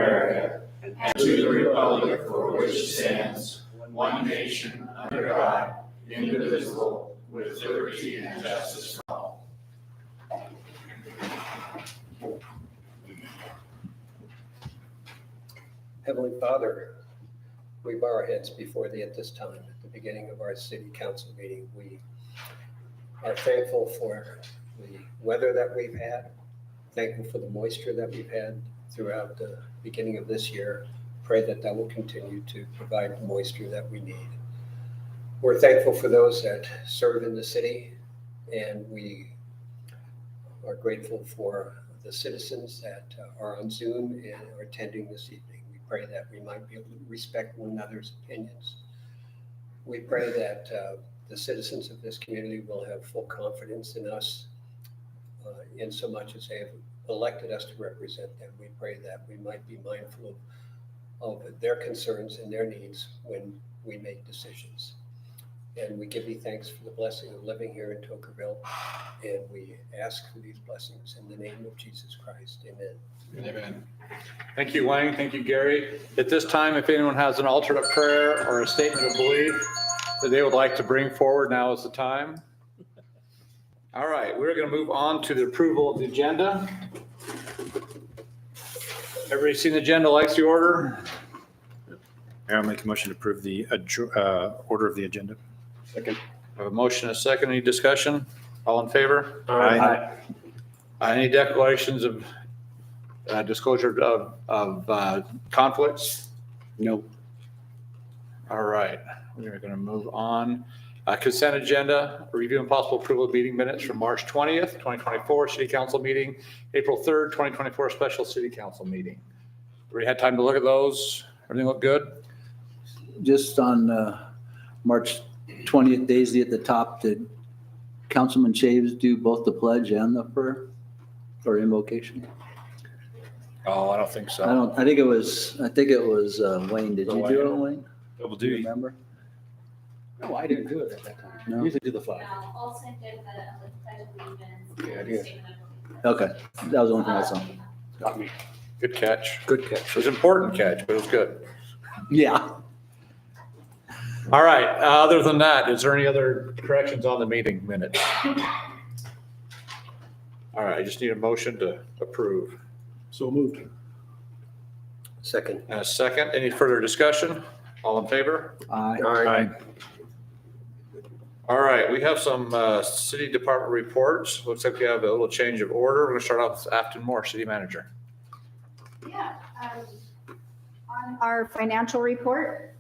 America and to the republic for which it stands, one nation, under God, indivisible, with liberty and justice for all. Heavenly Father, we bow our heads before Thee at this time, at the beginning of our city council meeting. We are thankful for the weather that we've had, thankful for the moisture that we've had throughout the beginning of this year. Pray that that will continue to provide the moisture that we need. We're thankful for those that serve in the city, and we are grateful for the citizens that are on Zoom and are attending this evening. We pray that we might be able to respect one another's opinions. We pray that the citizens of this community will have full confidence in us in so much as they have elected us to represent them. We pray that we might be mindful of their concerns and their needs when we make decisions. And we give Thee thanks for the blessing of living here in Toquerville. And we ask for these blessings in the name of Jesus Christ. Amen. Amen. Thank you, Wayne. Thank you, Gary. At this time, if anyone has an alternate prayer or a statement of belief that they would like to bring forward, now is the time. All right, we're going to move on to the approval of the agenda. Everybody seen the agenda, likes the order? I'll make a motion to approve the order of the agenda. Second. I have a motion and a second. Any discussion? All in favor? Aye. Any declarations of disclosure of conflicts? No. All right, we're going to move on. Consent agenda, review and possible approval of meeting minutes from March 20th, 2024, City Council meeting, April 3rd, 2024, special City Council meeting. We had time to look at those. Everything look good? Just on March 20th, Daisy at the top, did Councilman Shaves do both the pledge and the prayer or invocation? Oh, I don't think so. I think it was Wayne. Did you do it, Wayne? Double Do you duty. remember? No, I didn't do it at that time. No? Usually do the flag. No, Olson did the pledge of allegiance. Yeah, I did. Statement of Okay, that was the only thing I saw. Got me. Good catch. Good catch. It was an important catch, but it was good. Yeah. All right, other than that, is there any other corrections on the meeting minutes? All right, I just need a motion to approve. So moved. Second. And a second, any further discussion? All in favor? Aye. Aye. All right, we have some city department reports. Looks like we have a little change of order. We're going to start off with Afton Moore, City Manager. Yeah, on our financial report,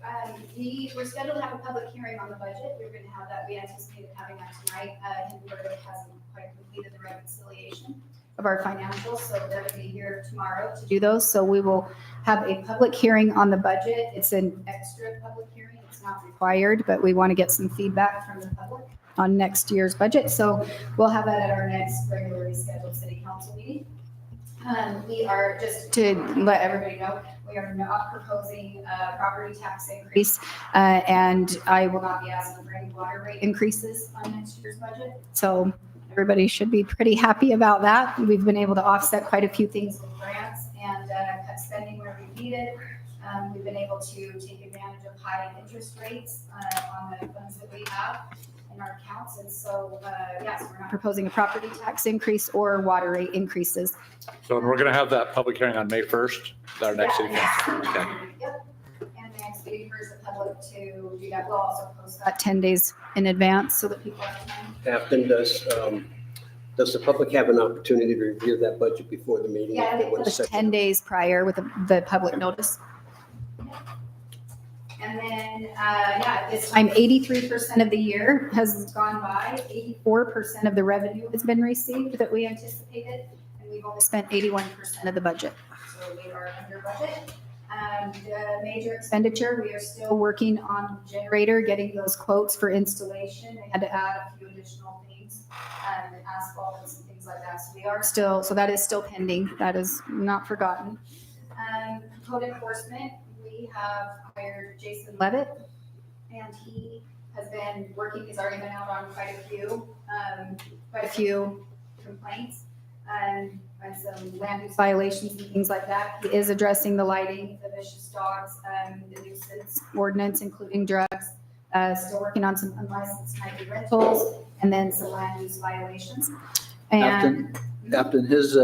we're scheduled to have a public hearing on the budget. We're going to have that, we anticipated having that tonight. Hindenburg hasn't quite completed the reconciliation of our financials, so they're going to be here tomorrow to do those. So we will have a public hearing on the budget. It's an extra public hearing. It's not required, but we want to get some feedback from the public on next year's budget. So we'll have that at our next regularly scheduled city council meeting. We are, just to let everybody know, we are not proposing a property tax increase, and I will not be asking for any water rate increases on next year's budget. So everybody should be pretty happy about that. We've been able to offset quite a few things with grants and cut spending where we need it. We've been able to take advantage of high interest rates on the funds that we have in our accounts. And so, yes, we're not proposing a property tax increase or water rate increases. So we're going to have that public hearing on May 1st, our next city council. Okay. Yep. And the next meeting for the public to do that. We'll also post that 10 days in advance so that people have time. Afton, does the public have an opportunity to review that budget before the meeting? Yeah, If they it want to was set 10 days prior with the public notice. And then, at this time, 83% of the year has gone by. 84% of the revenue has been received that we anticipated, and we've only spent 81% of the budget. So we are under budget. The major expenditure, we are still working on the generator, getting those quotes for installation. They had to add a few additional things, asphalt and some things like that. So we are still, so that is still pending. That is not forgotten. Code enforcement, we have hired Jason Levitt, and he has been working, he's already been out on quite a few complaints. and some land use violations and things like that. He is addressing the lighting, the vicious dogs, the nuisance ordinance, including drugs. Still working on some unlicensed nightly rentals, and then some land use violations. And, Captain, his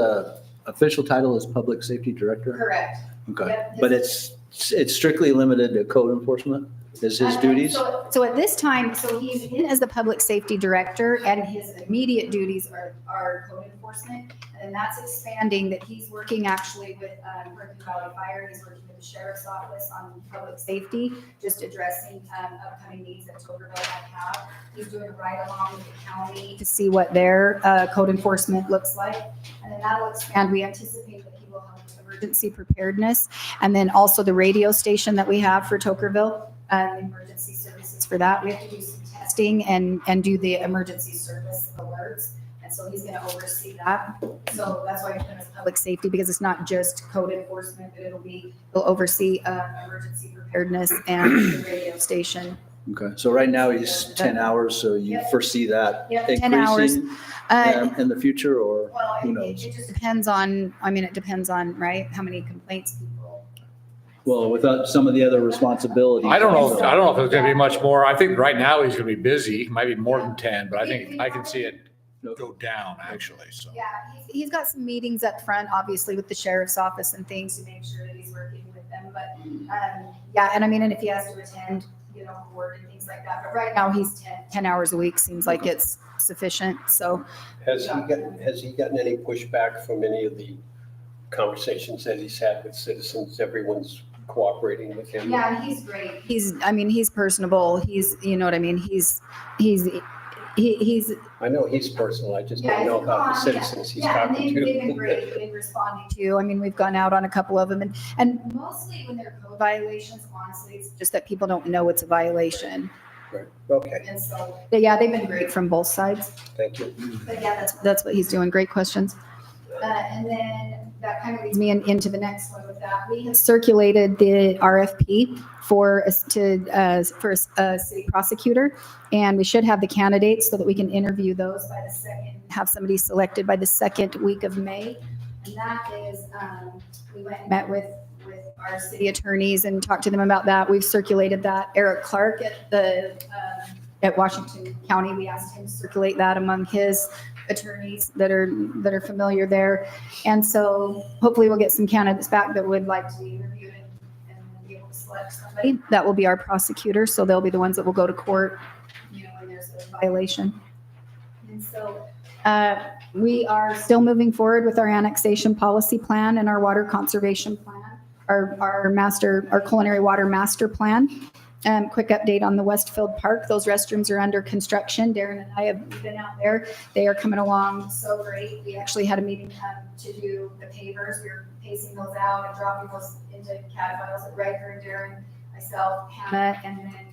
official title is Public Safety Director? correct. Okay, Yep. but it's strictly limited to code enforcement, is his duties? So at this time, so he's in as the public safety director, and his immediate duties are code enforcement. And that's expanding, that he's working actually with Hurricane Valley Fire, he's working with the sheriff's office on public safety, just addressing upcoming needs that Tokerville might have. He's doing a ride along with the county to see what their code enforcement looks like. And then that'll expand, we anticipate that he will help with emergency preparedness. And then also the radio station that we have for Tokerville, emergency services for that. We have to do some testing and do the emergency service alerts. And so he's going to oversee that. So that's why we put him as public safety, because it's not just code enforcement, but he'll oversee emergency preparedness and the radio station. Okay, so right now he's 10 hours, so you Yep. foresee that Yep, 10 hours. increasing in the future, or Well, who it knows? just depends on, it depends on, right, how many complaints people. Well, without some of the other responsibilities. I don't know if there's gonna be much more. I think right now he's gonna be busy, might be more than 10, but I think I can see it go down actually, so. Yeah, he's got some meetings up front, obviously, with the sheriff's office and things to make sure that he's working with them. But, yeah, and if he has to attend, court and things like that. But right now, he's 10 hours a week, seems like it's sufficient, so. Has he gotten any pushback from any of the conversations that he's had with citizens? Everyone's cooperating with him? Yeah, he's great. He's personable. He's, you know what I mean? He's I know he's personal, I just Yeah, don't know he's about the calm, citizens he's yeah, and talking they've been to. great in responding to. We've gone out on a couple of them, and mostly when they're code violations, honestly, it's just that people don't know it's a violation. Right. Okay, And so, yeah, they've been great from both sides. thank you. But yeah, that's what he's doing. Great questions. And then that kind of leads me into the next one with that. We have circulated the RFP for a city prosecutor, and we should have the candidates so that we can interview those by the second, have somebody selected by the second week of May. And that is, we went and met with our city attorneys and talked to them about that. We've circulated that. Eric Clark at Washington County, we asked him to circulate that among his attorneys that are familiar there. And so hopefully we'll get some candidates back that would like to be interviewed and be able to select somebody. That will be our prosecutor. So they'll be the ones that will go to court, when there's a violation. And so we are still moving forward with our annexation policy plan and our water conservation plan, our culinary water master plan. Quick update on the Westfield Park. Those restrooms are under construction. Darren and I have been out there. They are coming along so great. We actually had a meeting to do the pavers. We were pacing those out and dropping those into CAD files at Riker and Darren, myself, Hannah, and then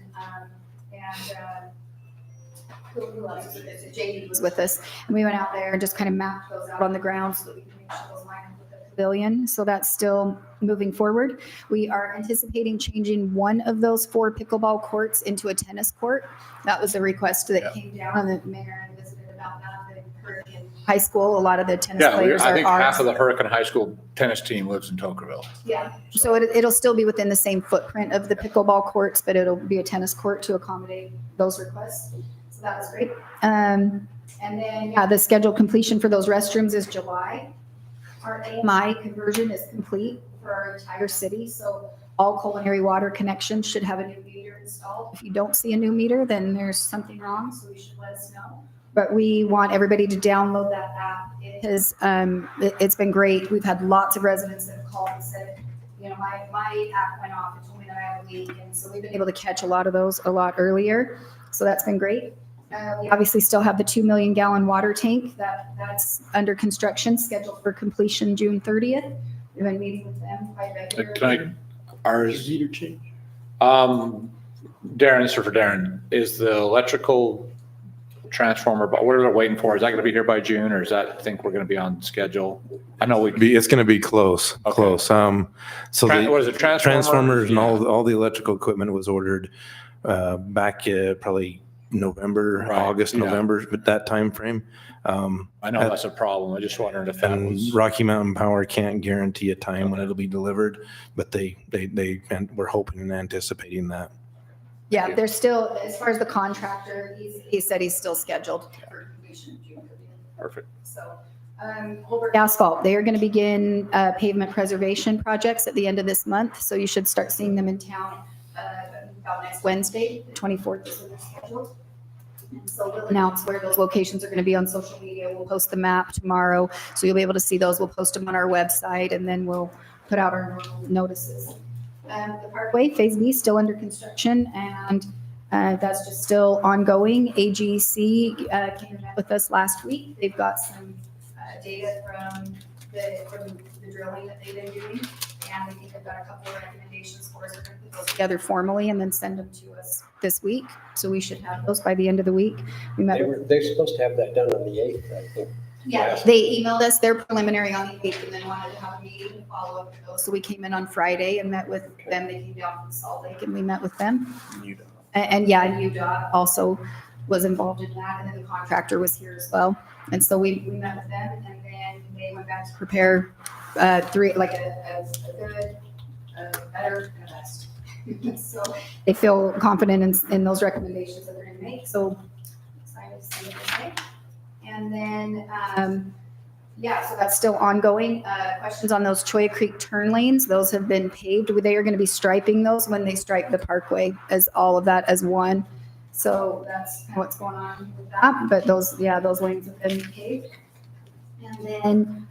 who else was with us? JD was with us. And we went out there and just kind of mapped those out on the ground so that we can make sure those line up with the pavilion. So that's still moving forward. We are anticipating changing one of those 4 pickleball courts into a tennis court. That was a request that came down, and the mayor visited about that. The Hurricane High School, a lot of the tennis Yeah, players I are think half ours. of the Hurricane High School tennis team lives in Tokerville. Yeah, so it'll still be within the same footprint of the pickleball courts, but it'll be a tennis court to accommodate those requests. So that was great. And then, the scheduled completion for those restrooms is July. Our AMI conversion is complete for our entire city, so all culinary water connections should have a new meter installed. If you don't see a new meter, then there's something wrong, so you should let us know. But we want everybody to download that app. It's been great. We've had lots of residents that have called and said, my app went off and told me that I had a leak, and so we've been able to catch a lot of those a lot earlier. So that's been great. We obviously still have the 2 million gallon water tank that's under construction, scheduled for completion June 30th. We've been meeting with them quite regularly. Ours, Meter change? Darren, this is for Darren, is the electrical transformer, but what are they waiting for? Is that going to be here by June, or is that think we're going to be on schedule? I know It's going to be close, Okay. close. So what is it, the transformers and Yeah. all the electrical equipment was ordered back probably November, Right, August, yeah. November, with that timeframe. I know that's a problem. I just wondered if that And was. Rocky Mountain Power can't guarantee a time when it'll be delivered, but and we're hoping and anticipating that. Yeah, they're still, as far as the contractor, he said he's still scheduled for completion of June 30th. Perfect. So, Holbrook Asphalt, they are going to begin pavement preservation projects at the end of this month. So you should start seeing them in town about next Wednesday, the 24th is when they're scheduled. And so we'll announce where those locations are going to be on social media. We'll post the map tomorrow. So you'll be able to see those. We'll post them on our website and then we'll put out our notices. The Parkway Phase B is still under construction and that's just still ongoing. AGC came and met with us last week. They've got some data from the drilling that they've been doing. And I think they've got a couple of recommendations for us. We're going to put those together formally and then send them to us this week. So we should have those by the end of the week. We met with They're supposed to have that done on the 8th, I think. Yeah, they emailed us their preliminary on the 8th and then wanted to have a meeting to follow up with those. So we came in on Friday and met with them. They came down from Salt Lake and we met with them. And yeah, UDOT also was involved in that. And then the contractor was here as well. And so we met with them and then they went back to prepare three, like a good, a better, and a best. So they feel confident in those recommendations that they're going to make. So excited to see what they say. And then, so that's still ongoing. Questions on those Choya Creek turn lanes, those have been paved. They are going to be striping those when they stripe the parkway as all of that as one. So that's what's going on with that. But those lanes have been paved. And then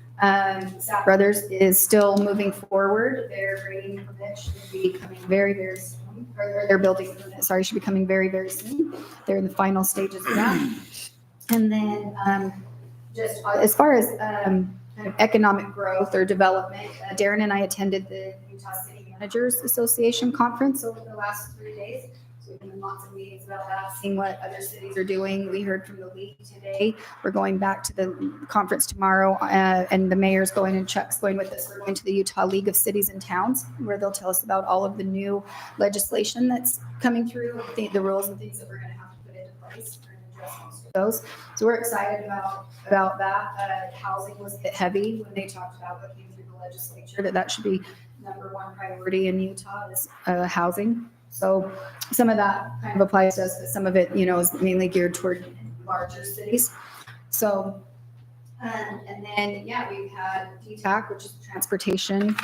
Staff Brothers is still moving forward. Their grading permit should be coming very, very soon. Or their building permit, sorry, should be coming very, very soon. They're in the final stages of that. And then just as far as kind of economic growth or development, Darren and I attended the Utah City Managers Association conference over the last 3 days. So we've been in lots of meetings about that, seeing what other cities are doing. We heard from the league today. We're going back to the conference tomorrow and the mayor's going and Chuck's going with us. We're going to the Utah League of Cities and Towns where they'll tell us about all of the new legislation that's coming through, the rules and things that we're going to have to put into place. Those. So we're excited about that. Housing was a bit heavy when they talked about what came through the legislature, that should be number one priority in Utah is housing. So some of that kind of applies to us, but some of it, is mainly geared toward larger cities. So, and then, we've had DTAC, which is the Transportation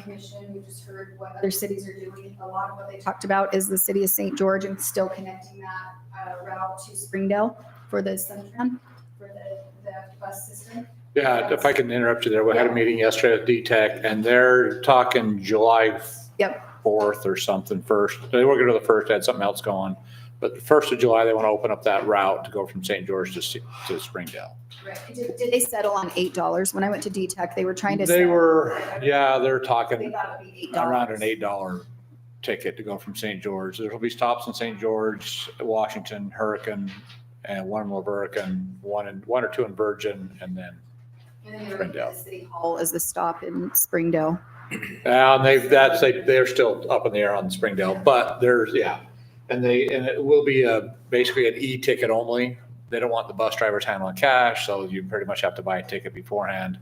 Commission. We just heard what other cities are doing. A lot of what they talked about is the city of St. George and still connecting that route to Springdale for the Suntran, for the bus system. Yeah, if I can interrupt you there, we had a meeting yesterday at DTEC and they're talking July 4th or something first. They were going to the first, they had something else going. But the 1st of July, they want to open up that route to go from St. George to Springdale. Right. Did they settle on $8? When I went to DTEC, they were trying to. They're talking They thought it'd be $8. around an $8 ticket to go from St. George. There'll be stops in St. George, Washington, Hurricane, and one in La Verca, and one or two in Virgin, and then Springdale. City Hall is the stop in Springdale. And they're still up in the air on Springdale, but and it will be basically an e-ticket only. They don't want the bus drivers handling cash, so you pretty much have to buy a ticket beforehand.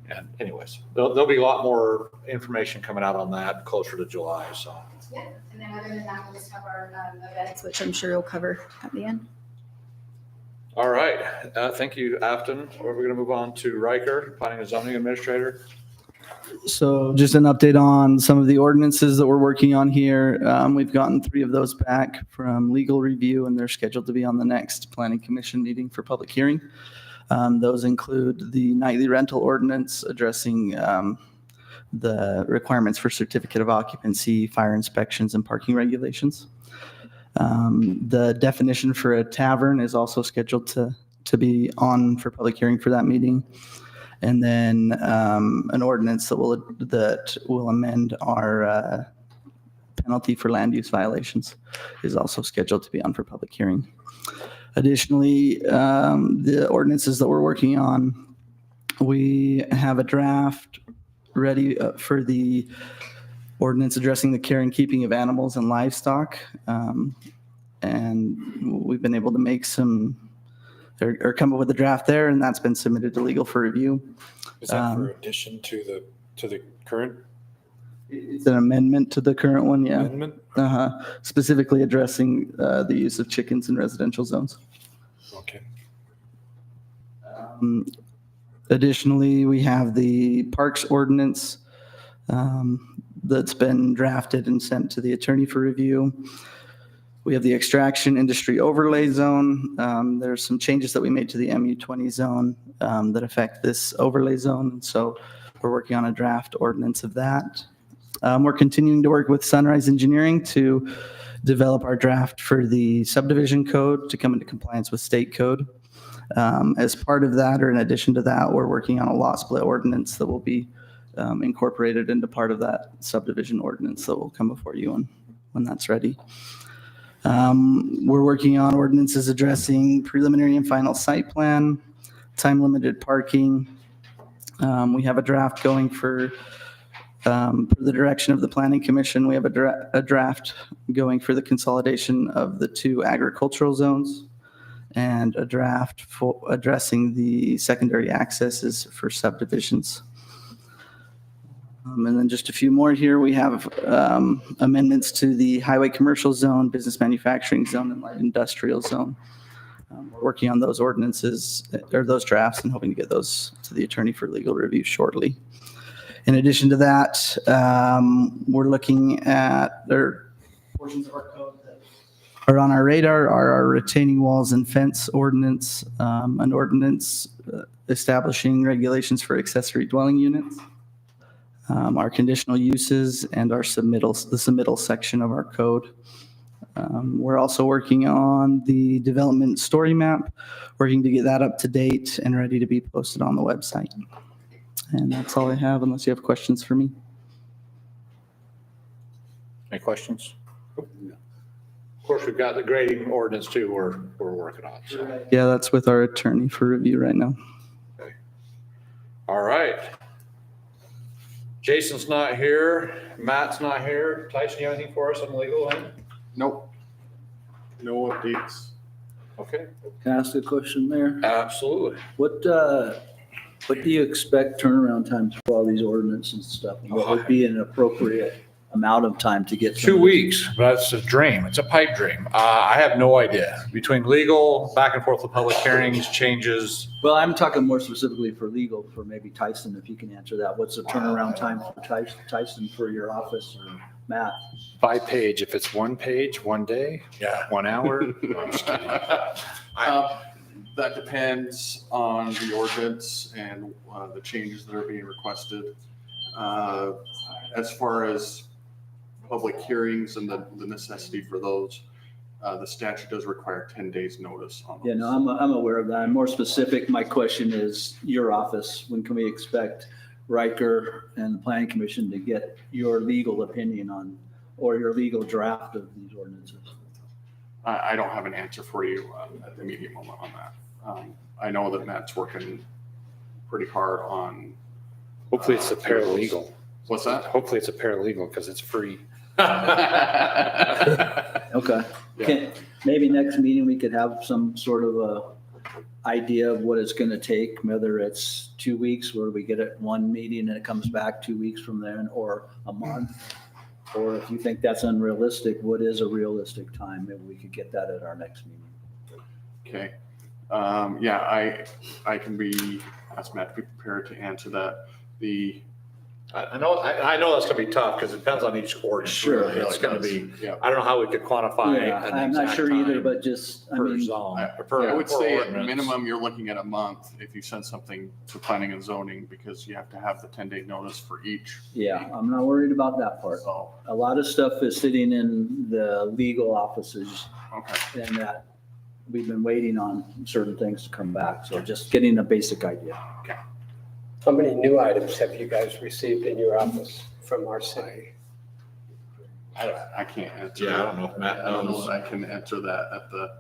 And anyways, there'll be a lot more information coming out on that closer to July, so. Yeah, and then other than that, we'll just have our events, which I'm sure you'll cover at the end. All right, thank you, Afton. We're going to move on to Riker, Planning and Zoning Administrator. So just an update on some of the ordinances that we're working on here. We've gotten 3 of those back from legal review and they're scheduled to be on the next Planning Commission meeting for public hearing. Those include the nightly rental ordinance addressing the requirements for certificate of occupancy, fire inspections, and parking regulations. The definition for a tavern is also scheduled to be on for public hearing for that meeting. And then an ordinance that will amend our penalty for land use violations is also scheduled to be on for public hearing. Additionally, the ordinances that we're working on, we have a draft ready for the ordinance addressing the care and keeping of animals and livestock. And and we've been able to make or come up with a draft there, and that's been submitted to legal for review. Is that for addition to the current It's an amendment to the current one, yeah. amendment? Specifically addressing the use of chickens in residential zones. Okay. Additionally, we have the parks ordinance that's been drafted and sent to the attorney for review. We have the extraction industry overlay zone. There's some changes that we made to the MU20 zone that affect this overlay zone. So we're working on a draft ordinance of that. We're continuing to work with Sunrise Engineering to develop our draft for the subdivision code to come into compliance with state code. As part of that, or in addition to that, we're working on a lot split ordinance that will be incorporated into part of that subdivision ordinance that will come before you when that's ready. We're working on ordinances addressing preliminary and final site plan, time-limited parking. We have a draft going for the direction of the Planning Commission. We have a draft going for the consolidation of the 2 agricultural zones, and a draft for addressing the secondary accesses for subdivisions. And then just a few more here. We have amendments to the highway commercial zone, business manufacturing zone, and light industrial zone. We're working on those ordinances or those drafts and hoping to get those to the attorney for legal review shortly. In addition to that, we're looking at portions of our code that are on our radar are our retaining walls and fence ordinance, an ordinance establishing regulations for accessory dwelling units, our conditional uses, and the submittal section of our code. We're also working on the development story map, working to get that up to date and ready to be posted on the website. And that's all I have, unless you have questions for me. Any questions? Of course, we've got the grading ordinance too we're working on. So. Yeah, that's with our attorney for review right now. Okay. All right. Jason's not here. Matt's not here. Tyson, you have anything for us on the legal end? Nope. No updates. Okay. Can I ask a question, Mayor? Absolutely. What do you expect turnaround times for all these ordinances and stuff? And what would be an appropriate amount of time to get? 2 weeks. That's a dream. It's a pipe dream. I have no idea. Between legal, back and forth with public hearings, changes. Well, I'm talking more specifically for legal, for maybe Tyson, if you can answer that. What's the turnaround time for Tyson for your office, or Matt? By page, if it's 1 page, 1 day, Yeah. 1 hour. That depends on the ordinance and the changes that are being requested. As far as public hearings and the necessity for those, the statute does require 10 days notice on those. Yeah, no, I'm aware of that. I'm more specific. My question is your office. When can we expect Riker and the Planning Commission to get your legal opinion on, or your legal draft of these ordinances? I don't have an answer for you at the immediate moment on that. I know that Matt's working pretty hard on. Hopefully it's a paralegal. What's that? Hopefully it's a paralegal because it's free. Okay. Maybe next meeting, we could have some sort of a idea of what it's going to take, whether it's 2 weeks where we get it one meeting and it comes back 2 weeks from then, or a month. Or if you think that's unrealistic, what is a realistic time? Maybe we could get that at our next meeting. Okay. Yeah, I can ask Matt to be prepared to answer that. I know that's gonna be tough because it depends on each ordinance. Sure. Really. It's gonna be, Yeah. I don't know how we could quantify. Yeah, an I'm not exact sure either, time but just, I Per mean, zone. I per- would per say at ordinance. minimum, you're looking at a month if you send something to planning and zoning, because you have to have the 10-day notice for each. yeah, I'm not worried about that part. So, A lot of stuff is sitting in the legal offices, okay. and that we've been waiting on certain things to come back. So just getting a basic idea. How many new items have you guys received in your office from our city? I can't answer. Yeah, I that. don't know if Matt I don't know knows. that I can answer that at the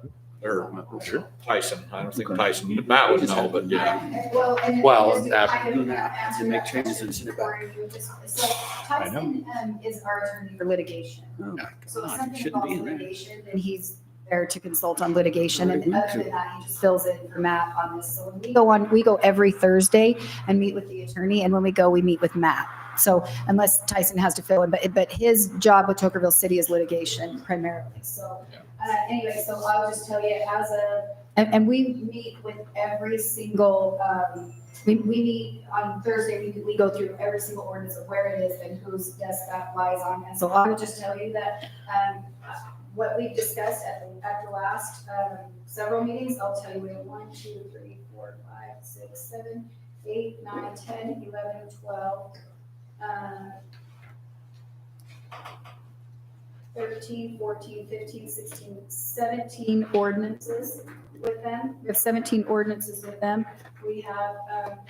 Or moment. sure. Tyson. I don't think Okay. Tyson, Matt would know, but yeah. Well, and Well, just to after kind of doing that, answer to make that changes question and send it for you, so Tyson is our attorney for litigation. Oh, So if God, something shouldn't involves be in there. litigation, then he's there to consult on litigation. And other than that, he just fills in for Matt on this. So when we go every Thursday and meet with the attorney. And when we go, we meet with Matt. So unless Tyson has to fill in, but his job with Tocqueville City is litigation primarily. So anyway, so I'll just tell you and we meet with every single, we meet on Thursday, we go through every single ordinance of where it is and whose desk that lies on. And so I would just tell you that what we've discussed at the last several meetings, I'll tell you, we have 1, 2, 3, 4, 5, 6, 7, 8, 9, 10, 11, 12, 13, 14, 15, 16, 17 ordinances with them. We have 17 ordinances with them. We have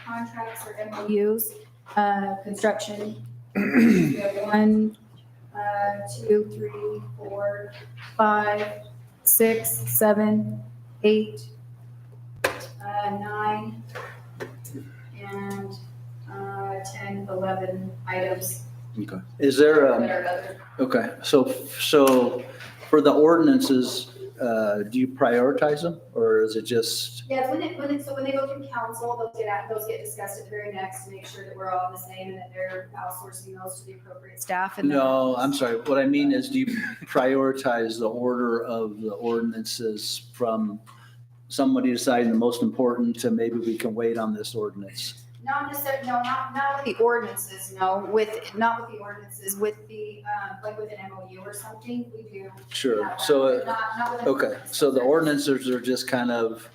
contracts or MOUs, construction. We have 1, 2, 3, 4, 5, 6, 7, 8, 9, and 10, 11 items. Okay. Is there, that are other. okay, so for the ordinances, do you prioritize them or is it just? Yeah, when they go through council, those get discussed at the very next to make sure that we're all on the same and that they're outsourcing those to the appropriate staff. And then- No, I'm sorry. What I mean is, do you prioritize the order of the ordinances from somebody deciding the most important to maybe we can wait on this ordinance? Not necessarily, no, not with the ordinances, no, not with the ordinances, with the, like with an MOU or something, we do. Sure. have that, So, but not with an okay, ordinance. so the ordinances are just kind of,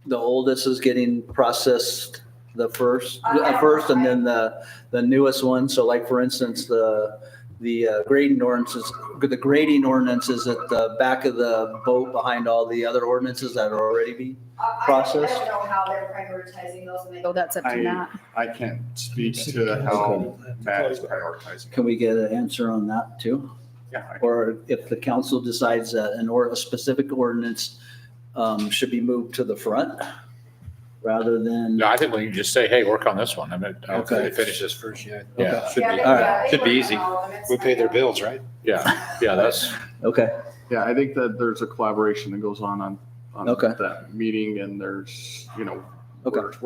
the oldest is getting processed the first, and then the newest one. So like, for instance, the grading ordinances, the grading ordinance is at the back of the boat behind all the other ordinances that are already being processed. I don't know how they're prioritizing those when they go, that's up to Matt. I can't speak to how Matt is prioritizing. Can we get an answer on that too? Yeah. Or if the council decides that a specific ordinance should be moved to the front rather than. No, I think we can just say, hey, work on this one. I mean, Okay. They finish this first, yeah. Yeah, Should be, all right. should be easy. We pay their bills, right? yeah, that's, Okay, Yeah, I think that there's a collaboration that goes on Okay. that meeting, and there's, Okay.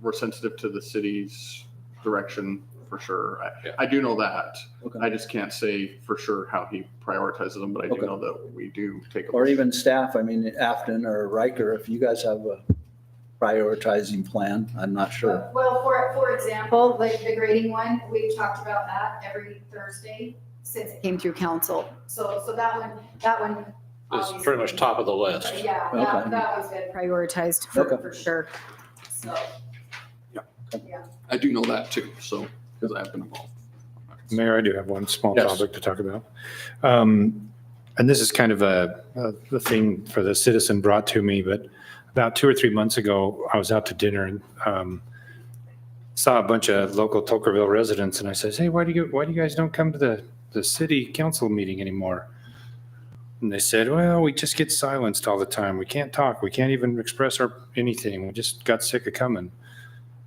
we're sensitive to the city's direction for sure. Yeah. I do know that. okay. I just can't say for sure how he prioritizes them, but I do Okay. know that we do take. Or even staff, I mean, Afton or Riker, if you guys have a prioritizing plan, I'm not sure. Well, for example, like the grading one, we've talked about that every Thursday since it came through council. So that one. it's pretty much top of the list. Yeah, Okay. that one's been prioritized Okay. for sure. So, I do know that too, so, because I've been involved. Mayor, I do have one small Yes. topic to talk about. And this is kind of a thing for the citizen brought to me, but about 2 or 3 months ago, I was out to dinner and saw a bunch of local Tocqueville residents, and I said, hey, why do you guys don't come to the city council meeting anymore? And they said, well, we just get silenced all the time. We can't talk. We can't even express anything. We just got sick of coming.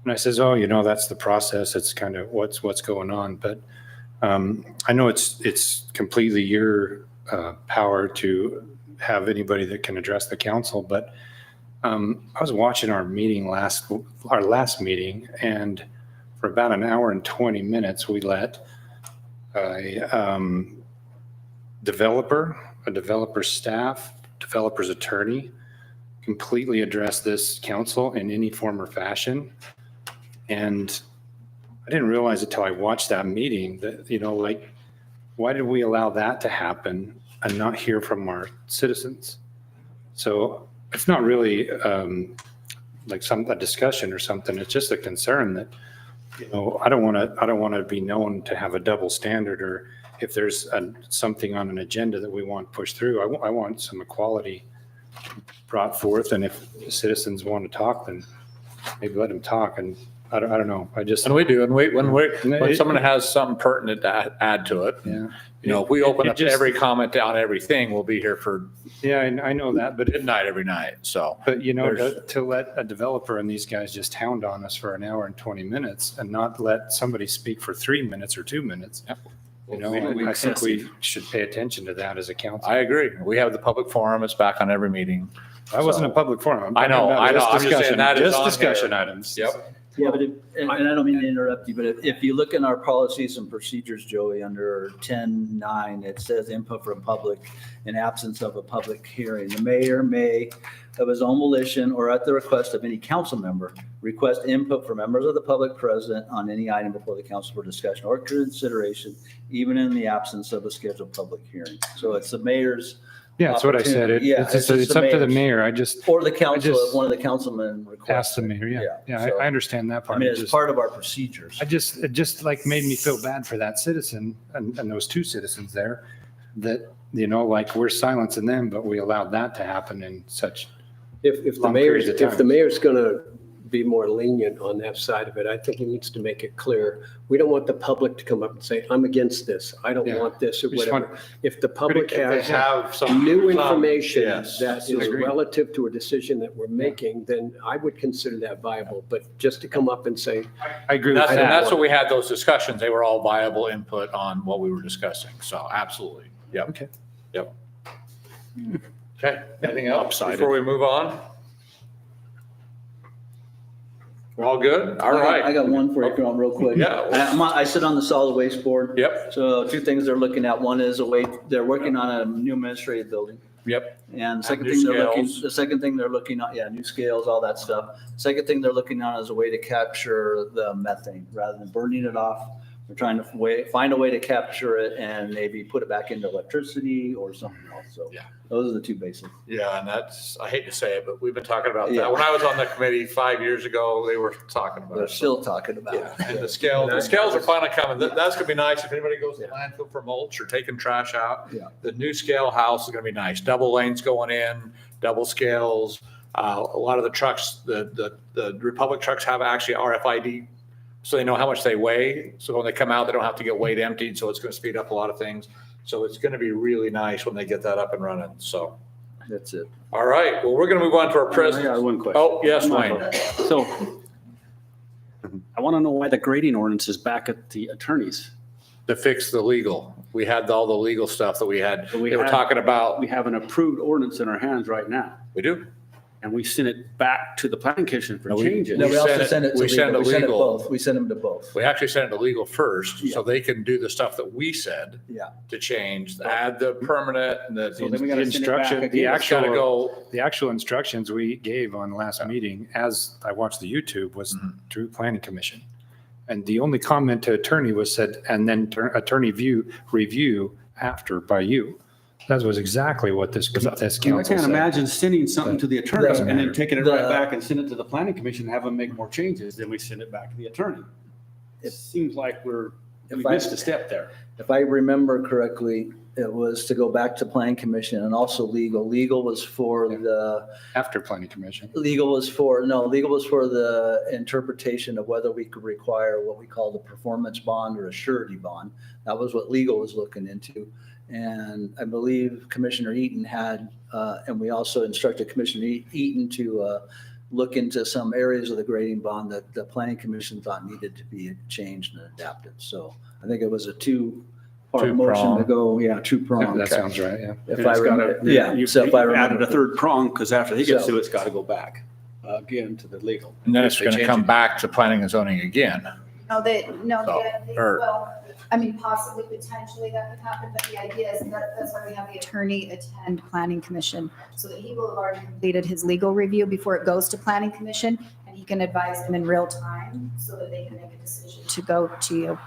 And I says, oh, that's the process. It's kind of what's going on. But I know it's completely your power to have anybody that can address the council. But I was watching our last meeting, and for about an hour and 20 minutes, we let a developer's staff, developer's attorney completely address this council in any form or fashion. And I didn't realize it till I watched that meeting that, why did we allow that to happen and not hear from our citizens? So it's not really like a discussion or something. It's just a concern that, I don't want to be known to have a double standard, or if there's something on an agenda that we want pushed through, I want some equality brought forth. And if the citizens want to talk, then maybe let them talk. And I don't know. And we do, and when someone has something pertinent to add to it, Yeah. if we open It up just- every comment on everything, we'll be here for Yeah, I know that, but midnight every night, so. But There's- to let a developer and these guys just hound on us for an hour and 20 minutes and not let somebody speak for 3 minutes or 2 minutes, You know, Maybe I think we excessive. should pay attention to that as a council. I agree. We have the public forum. It's back on every meeting. That wasn't a public forum. I'm I know, talking about I know. just I'm just saying discussion- that is just on discussion here. items. Yep. Yeah, but and I don't mean to interrupt you, but if you look in our policies and procedures, Joey, under 10.9, it says input from public in absence of a public hearing. The mayor may, of his own volition or at the request of any council member, request input from members of the public present on any item before the council for discussion or consideration, even in the absence of a scheduled public hearing. So it's the mayor's, Yeah, that's what I said. Opportunity. Yeah, It's it's just it's the up to the mayor's. mayor. I just or the council, just if one of the councilmen requests. asked the mayor. Yeah, yeah, so, I understand that I part. mean, It it's just- part of our procedures. it just like made me feel bad for that citizen and those two citizens there that, you know, like we're silencing them, but we allowed that to happen in such, If the Long mayor's, periods of if the time. mayor's going to be more lenient on that side of it, I think he needs to make it clear. We don't want the public to come up and say, I'm against this. I don't Yeah. want this or We just want- whatever. If the public If they has have some new information yes, that I is agree. relative to a decision that we're making, then I would consider that viable. But just to come up and say, I agree with And that. that's what we had those discussions. They were all viable input on what we were discussing. So absolutely. Yep. Okay. Yep. Okay. Anything else Lopsided. before we move on? We're all good? All right. I got one for you, Ron, real quick. Yeah. I sit on the solid waste board. Yep. So two things they're looking at. One is they're working on a new administrative building. Yep. And the second new thing they're looking, scales. the second thing they're looking at, yeah, new scales, all that stuff. Second thing they're looking at is a way to capture the methane rather than burning it off. We're trying to find a way to capture it and maybe put it back into electricity or something else. So Yeah. those are the two basics. Yeah. And that's, I hate to say it, but we've been talking about Yeah. that. When I was on the committee 5 years ago, they were talking about They're it. still talking about it. Yeah, and the scales are finally coming. That's gonna be nice. If anybody goes to landfill for mulch or taking trash out. Yeah. The new scale house is gonna be nice. Double lanes going in, double scales. A lot of the trucks, the Republic trucks have actually RFID, so they know how much they weigh. So when they come out, they don't have to get weighed emptied, so it's gonna speed up a lot of things. So it's gonna be really nice when they get that up and running, so. That's it. All right, well, we're gonna move on to our I president. got one question. Oh, yes, Wayne. So I want to know why the grading ordinance is back at the attorney's. To fix the legal. We had all the legal stuff that we had. But we They were had- talking about, We have an approved ordinance in our hands right now, we do. and we sent it back to the planning commission for No, we- changes. No, we sent also it- send it to we send legal. it We send it legal. both. We send them to both. We actually sent it to legal first, so Yeah. they can do the stuff that we said Yeah. to change, add the permanent and the. So then we The gotta send it instruction, back the again. It's gotta actual, go, the actual instructions we gave on last meeting, as I watched the YouTube, was Mhm. through planning commission. And the only comment to attorney was said, and then attorney review after by you. That was exactly what this I council can't said. imagine sending something to the attorney Doesn't and then matter. taking it The- right back and send it to the planning commission, have them make more changes, then we send it back to the attorney. It If- seems like we if I- missed a step there. If I remember correctly, it was to go back to planning commission and also legal. Legal was for the, After planning commission. legal was for the interpretation of whether we could require what we call the performance bond or a surety bond. That was what legal was looking into. And I believe Commissioner Eaton had, and we also instructed Commissioner Eaton to look into some areas of the grading bond that the planning commission thought needed to be changed and adapted. So I think it was a two-part motion to Two-prong. go, yeah, two-prong. That sounds right, yeah. If And I it's gotta- remember, yeah. you- So if I you added remember. a third prong, because after he gets So- to it, it's got to go back again to the legal. and then it's If they gonna change come it. back to planning and zoning again. No, So, or- well, I mean, possibly, potentially that could happen, but the idea is that's why we have the attorney attend planning commission, so that he will have already completed his legal review before it goes to planning commission, and he can advise them in real time, so that they can make a decision to go to you.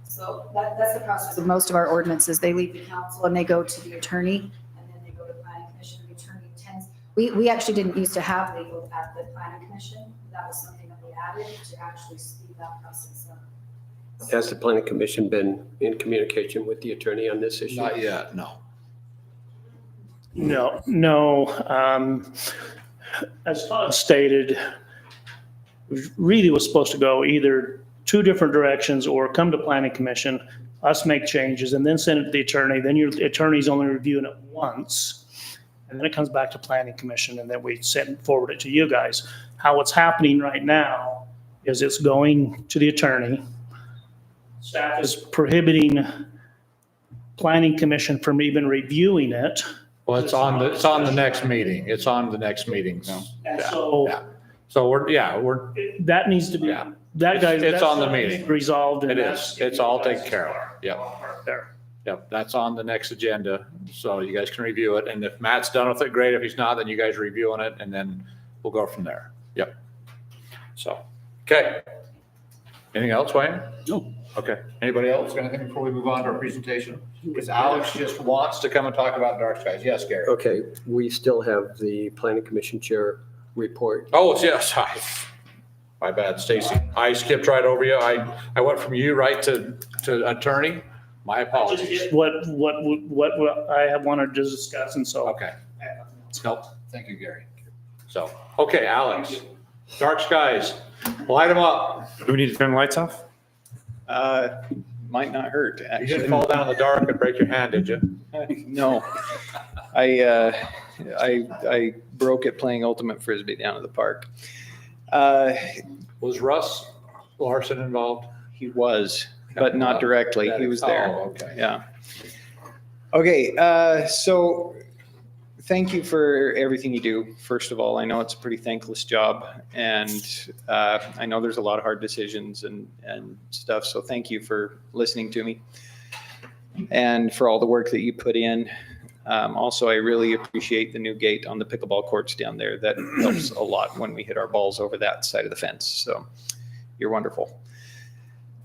So that's the process of most of our ordinances. They leave the council and they go to the attorney, and then they go to planning commission, the attorney attends. We actually didn't used to have legal at the planning commission. That was something that we added to actually speed that process up. has the planning commission been in communication with the attorney on this issue? Not yet, no. No. As Todd stated, we really was supposed to go either two different directions or come to planning commission, us make changes and then send it to the attorney. Then your attorney's only reviewing it once. And then it comes back to planning commission and then we forward it to you guys. How it's happening right now is it's going to the attorney. Staff is prohibiting planning commission from even reviewing it. Well, it's on the next meeting. It's on the next meetings. And Yeah, so yeah. So we're, that needs to be, Yeah. that guy. It's on the meeting. Resolved. and it that's- is, it's all taken care of. Yep. There. Yep, that's on the next agenda, so you guys can review it, and if Matt's done with it, great, if he's not, then you guys reviewing it, and then we'll go from there. Yep. So, okay. Anything else, Wayne? No. Okay, anybody else, got anything before we move on to our presentation? Because Alex just wants to come and talk about dark skies. Yes, Gary? Okay, we still have the planning commission chair report. Oh, yes, my bad, Stacy. I skipped right over you. I went from you right to attorney. My apologies. What I have wanted to discuss, and so. Okay. Nope. Thank you, Gary. So, okay, Alex, dark skies, light them up. Do we need to turn the lights off? Might not hurt, You actually. didn't fall down in the dark and break your hand, did you? No. I broke it playing ultimate frisbee down at the park. Was Russ Larson involved? He was, but not directly. He was there. Oh, okay. Yeah. Okay, so thank you for everything you do. First of all, I know it's a pretty thankless job, and I know there's a lot of hard decisions and stuff, so thank you for listening to me and for all the work that you put in. Also, I really appreciate the new gate on the pickleball courts down there. That helps a lot when we hit our balls over that side of the fence, so you're wonderful.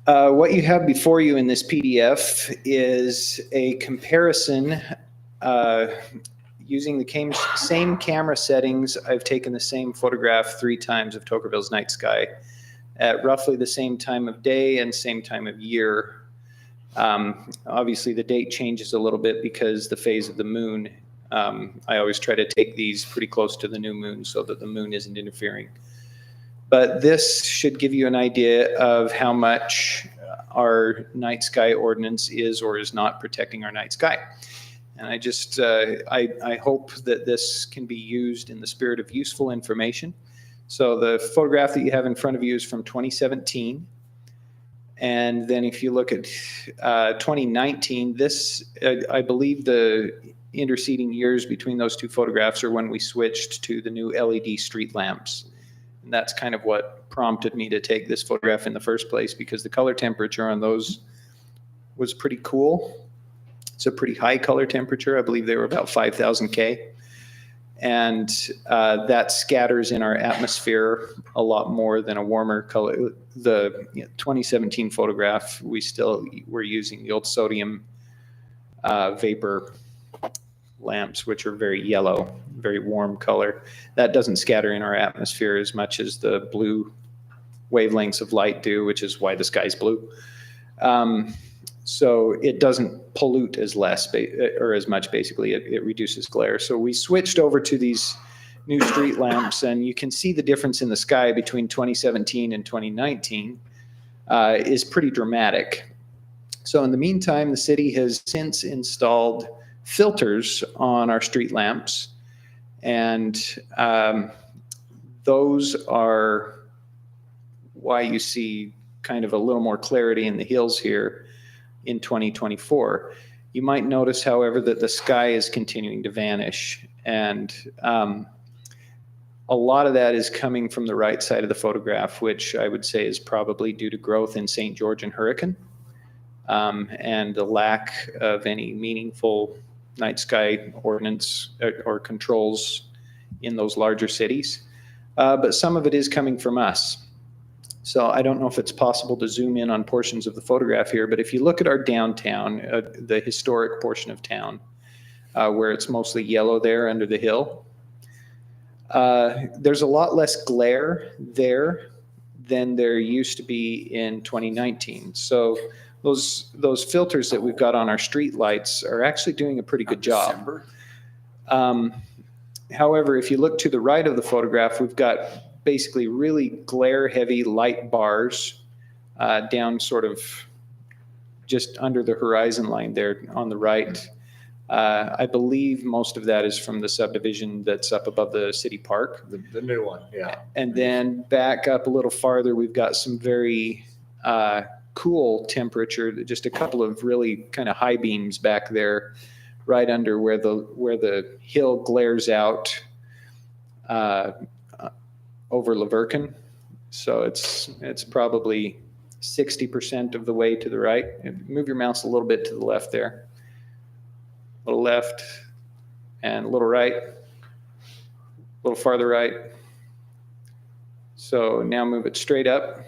What you have before you in this PDF is a comparison using the same camera settings. I've taken the same photograph 3 times of Toquerville's night sky at roughly the same time of day and same time of year. Obviously, the date changes a little bit because the phase of the moon. I always try to take these pretty close to the new moon so that the moon isn't interfering. But this should give you an idea of how much our night sky ordinance is or is not protecting our night sky. And I just, I hope that this can be used in the spirit of useful information. So the photograph that you have in front of you is from 2017. And then if you look at 2019, this, I believe the interceding years between those 2 photographs are when we switched to the new LED street lamps. And that's kind of what prompted me to take this photograph in the first place, because the color temperature on those was pretty cool. It's a pretty high color temperature. I believe they were about 5,000 K. And that scatters in our atmosphere a lot more than a warmer color. The 2017 photograph, we still were using the old sodium vapor lamps, which are very yellow, very warm color. That doesn't scatter in our atmosphere as much as the blue wavelengths of light do, which is why the sky's blue. So it doesn't pollute as much, basically. It reduces glare. So we switched over to these new street lamps, and you can see the difference in the sky between 2017 and 2019 is pretty dramatic. So in the meantime, the city has since installed filters on our street lamps, and those are why you see kind of a little more clarity in the hills here in 2024. You might notice, however, that the sky is continuing to vanish, and a lot of that is coming from the right side of the photograph, which I would say is probably due to growth in St. George and Hurricane, and the lack of any meaningful night sky ordinance or controls in those larger cities. But some of it is coming from us. So I don't know if it's possible to zoom in on portions of the photograph here, but if you look at our downtown, the historic portion of town, where it's mostly yellow there under the hill, there's a lot less glare there than there used to be in 2019. So those filters that we've got on our street lights are actually doing a pretty good job. However, if you look to the right of the photograph, we've got basically really glare-heavy light bars down sort of just under the horizon line there on the right. I believe most of that is from the subdivision that's up above the city park. The new one, yeah. And then back up a little farther, we've got some very cool temperature, just a couple of really kind of high beams back there, right under where the hill glares out over Laverkin. So it's probably 60% of the way to the right. Move your mouse a little bit to the left there. A little left and a little right. A little farther right. So now move it straight up.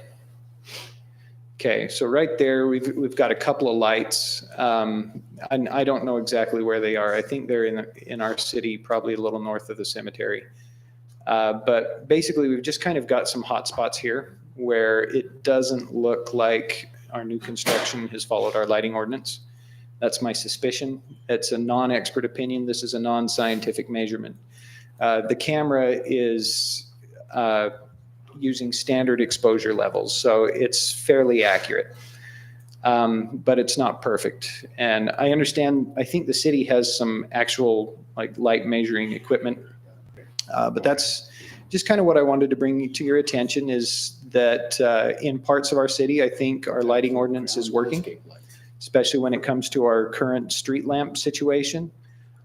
Okay, so right there, we've got a couple of lights. And I don't know exactly where they are. I think they're in our city, probably a little north of the cemetery. But basically, we've just kind of got some hot spots here where it doesn't look like our new construction has followed our lighting ordinance. That's my suspicion. It's a non-expert opinion. This is a non-scientific measurement. The camera is using standard exposure levels, so it's fairly accurate, but it's not perfect. And I understand, I think the city has some actual like light measuring equipment, but that's just kind of what I wanted to bring to your attention is that in parts of our city, I think our lighting ordinance is working, especially when it comes to our current street lamp situation.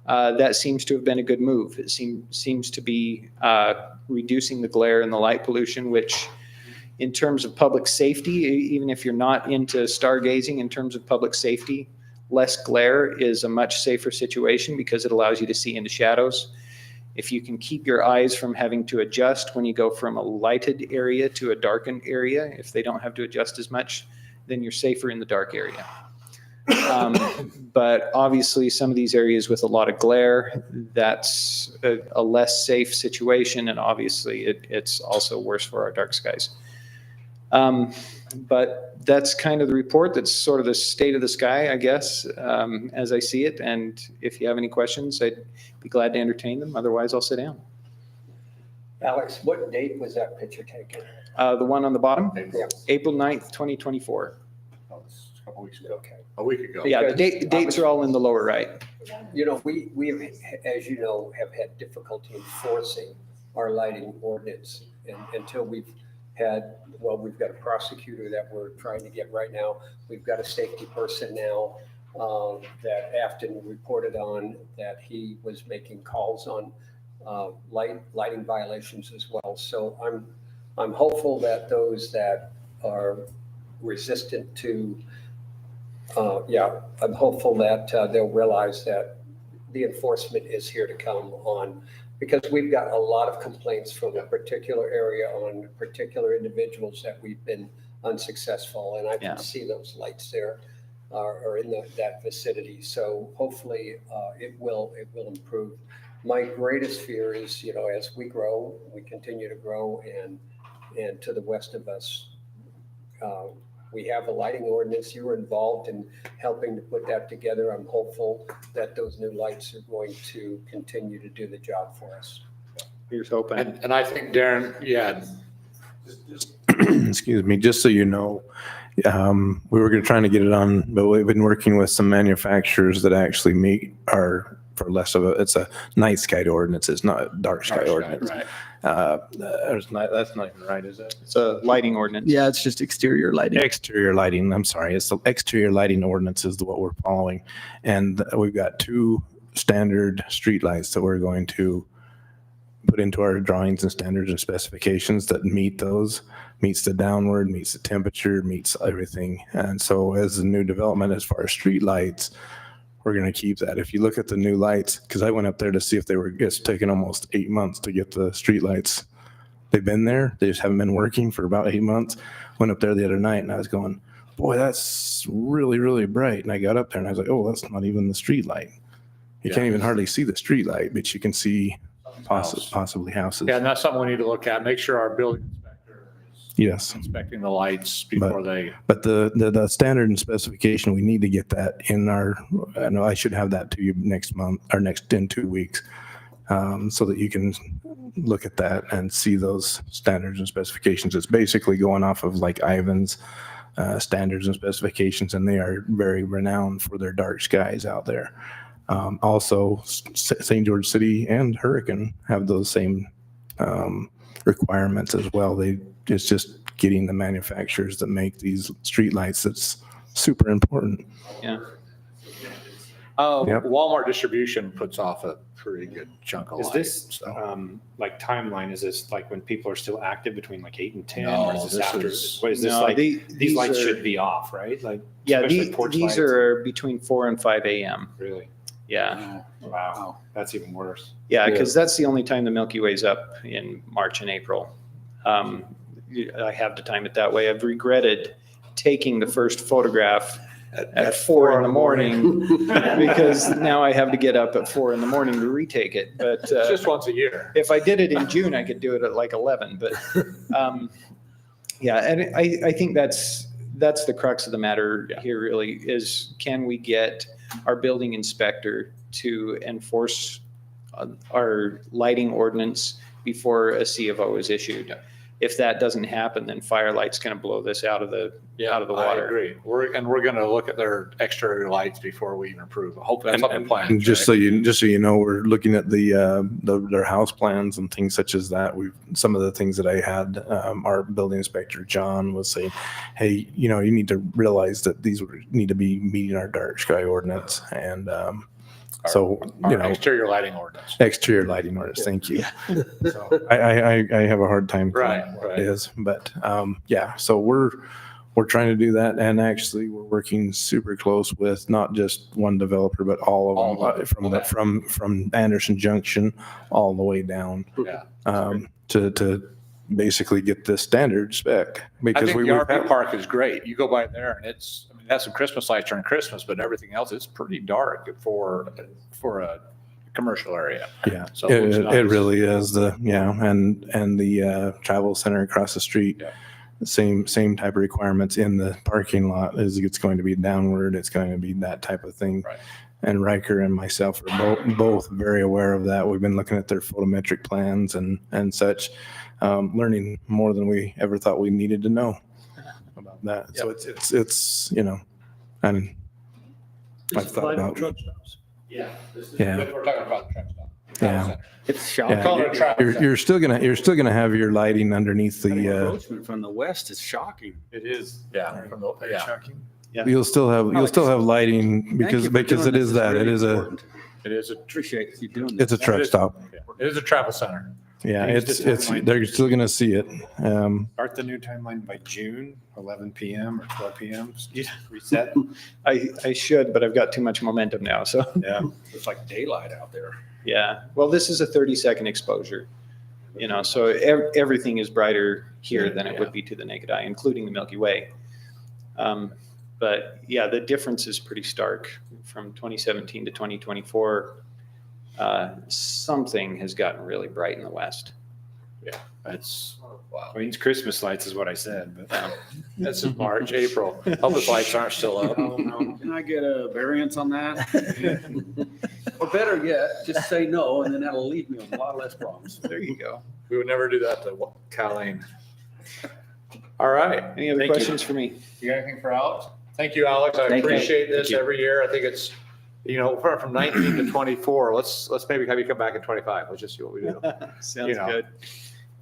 That seems to have been a good move. It seems to be reducing the glare and the light pollution, which in terms of public safety, even if you're not into stargazing, in terms of public safety, less glare is a much safer situation because it allows you to see into shadows. If you can keep your eyes from having to adjust when you go from a lighted area to a darkened area, if they don't have to adjust as much, then you're safer in the dark area. But obviously some of these areas with a lot of glare, that's a less safe situation. And obviously it's also worse for our dark skies. But that's kind of the report. That's sort of the state of the sky, I guess, as I see it. And if you have any questions, I'd be glad to entertain them. Otherwise, I'll sit down. Alex, what date was that picture taken? The one on the bottom, Yeah. April 9th, 2024. Oh, this is a couple weeks ago. Okay. A week ago. Yeah, the dates are all in the lower right. You know, we, as you know, have had difficulty enforcing our lighting ordinance until we've had, well, we've got a prosecutor that we're trying to get right now. We've got a safety person now that Afton reported on, that he was making calls on lighting violations as well. So I'm hopeful that those that are resistant to, I'm hopeful that they'll realize that the enforcement is here to come on, because we've got a lot of complaints from a particular area on particular individuals that we've been unsuccessful. And I can see those lights there are in that vicinity. So hopefully it will improve. My greatest fear is, you know, as we grow, we continue to grow, and to the west of us, we have a lighting ordinance. You were involved in helping to put that together. I'm hopeful that those new lights are going to continue to do the job for us. Here's hoping. And I think Darren, Excuse me, just so you know, we were trying to get it on, but we've been working with some manufacturers that actually meet our, for less of it's a night sky ordinance. It's not a dark sky ordinance. Right. That's not even right, is it? It's a lighting ordinance. Yeah, it's just exterior lighting. Exterior lighting, I'm sorry. It's the exterior lighting ordinance is what we're following. And we've got 2 standard street lights that we're going to put into our drawings and standards and specifications that meet those, meets the downward, meets the temperature, meets everything. And so as the new development, as far as street lights, we're going to keep that. If you look at the new lights, because I went up there to see if they were, it's taken almost 8 months to get the street lights. They've been there. They just haven't been working for about 8 months. Went up there the other night and I was going, boy, that's really, really bright. And I got up there and I was like, oh, that's not even the street light. You can't even hardly see the street light, but you can see possibly houses. Yeah, and that's something we need to look at. Make sure our building inspector is inspecting the lights before they. But the standard and specification, we need to get that in our, I know I should have that to you next month or in 2 weeks. So that you can look at that and see those standards and specifications. It's basically going off of like Ivan's standards and specifications, and they are very renowned for their dark skies out there. Also, St. George City and Hurricane have those same requirements as well. It's just getting the manufacturers that make these streetlights. That's super important. Yeah. Yep. Walmart distribution puts off a pretty good chunk of Is light. this, so. like timeline, is this like when people are still active between like 8 and 10? No, Or is this this after? is- What is this No, like? the- These lights are- should be off, right? Like, Yeah, especially porch these lights. are between 4 and 5 a.m. Really? Yeah. Wow, that's even worse. Yeah, because that's the only time the Milky Way's up in March and April. I have to time it that way. I've regretted taking the first photograph at 4 in the morning because now I have to get up at 4 in the morning to retake it. But It's just once a year. if I did it in June, I could do it at like 11. But yeah, and I think that's the crux of the matter here really is, can we get our building inspector to enforce our lighting ordinance before a C of O is issued? If that doesn't happen, then Firelight's going to blow this out of the water. I agree. We're going to look at their exterior lights before we even approve. Hopefully that's something And planned. just so you know, we're looking at their house plans and things such as that. Some of the things that I had, our building inspector John was saying, hey, you need to realize that these need to be meeting our dark sky ordinance, and so exterior lighting ordinance. exterior lighting ordinance. Thank you. So I have a hard time. Right, what right. it is, but yeah. So we're trying to do that, and actually we're working super close with not just one developer, but all of them, from Anderson Junction all the way down, to basically get this standard spec. I Because think we the RV park is great. You go by there and it's, I mean, that's some Christmas lights during Christmas, but everything else is pretty dark for a commercial area. yeah, So it looks it nice. really is and the travel center across the street. Yeah. Same type of requirements in the parking lot. It's going to be downward. It's going to be that type of thing. Right. And Riker and myself are both very aware of that. We've been looking at their photometric plans and such, learning more than we ever thought we needed to know about that. So it's and I've thought about Yeah. Yeah. We're talking about the truck stop. Yeah. It's shocking. Call it a traffic center. you're still gonna have your lighting underneath The the. encroachment from the west is shocking. It is, yeah. From the, yeah. You'll still have lighting because Thank you for doing it is this. that really it is a important. It is a, Appreciate you doing it's this. a truck stop. it is a travel center. Yeah, Changed it's the timeline. they're still gonna see it. Start the new timeline by June, 11 PM or 12 PM. Reset. I should, but I've got too much momentum now. So Yeah. It's like daylight out there. yeah, well, this is a 30-second exposure, so everything is brighter here than it would be to the naked eye, including the Milky Way. But yeah, the difference is pretty stark from 2017 to 2024. Something has gotten really bright in the west. It's, wow. Queen's Christmas lights is what I said, but. That's in March, April. Hope the lights aren't still up. Can I get a variance on that? Or better yet, just say no, and then that'll leave me with a lot less problems. There you go. We would never do that to Colleen. All right. Any other Thank you. questions for me? You got anything for Alex? Thank you, Alex. I Thank you. appreciate this Thank you. every year. I think it's, from 19 to 24. Let's maybe have you come back in 25. Let's just see what we do. Sounds good.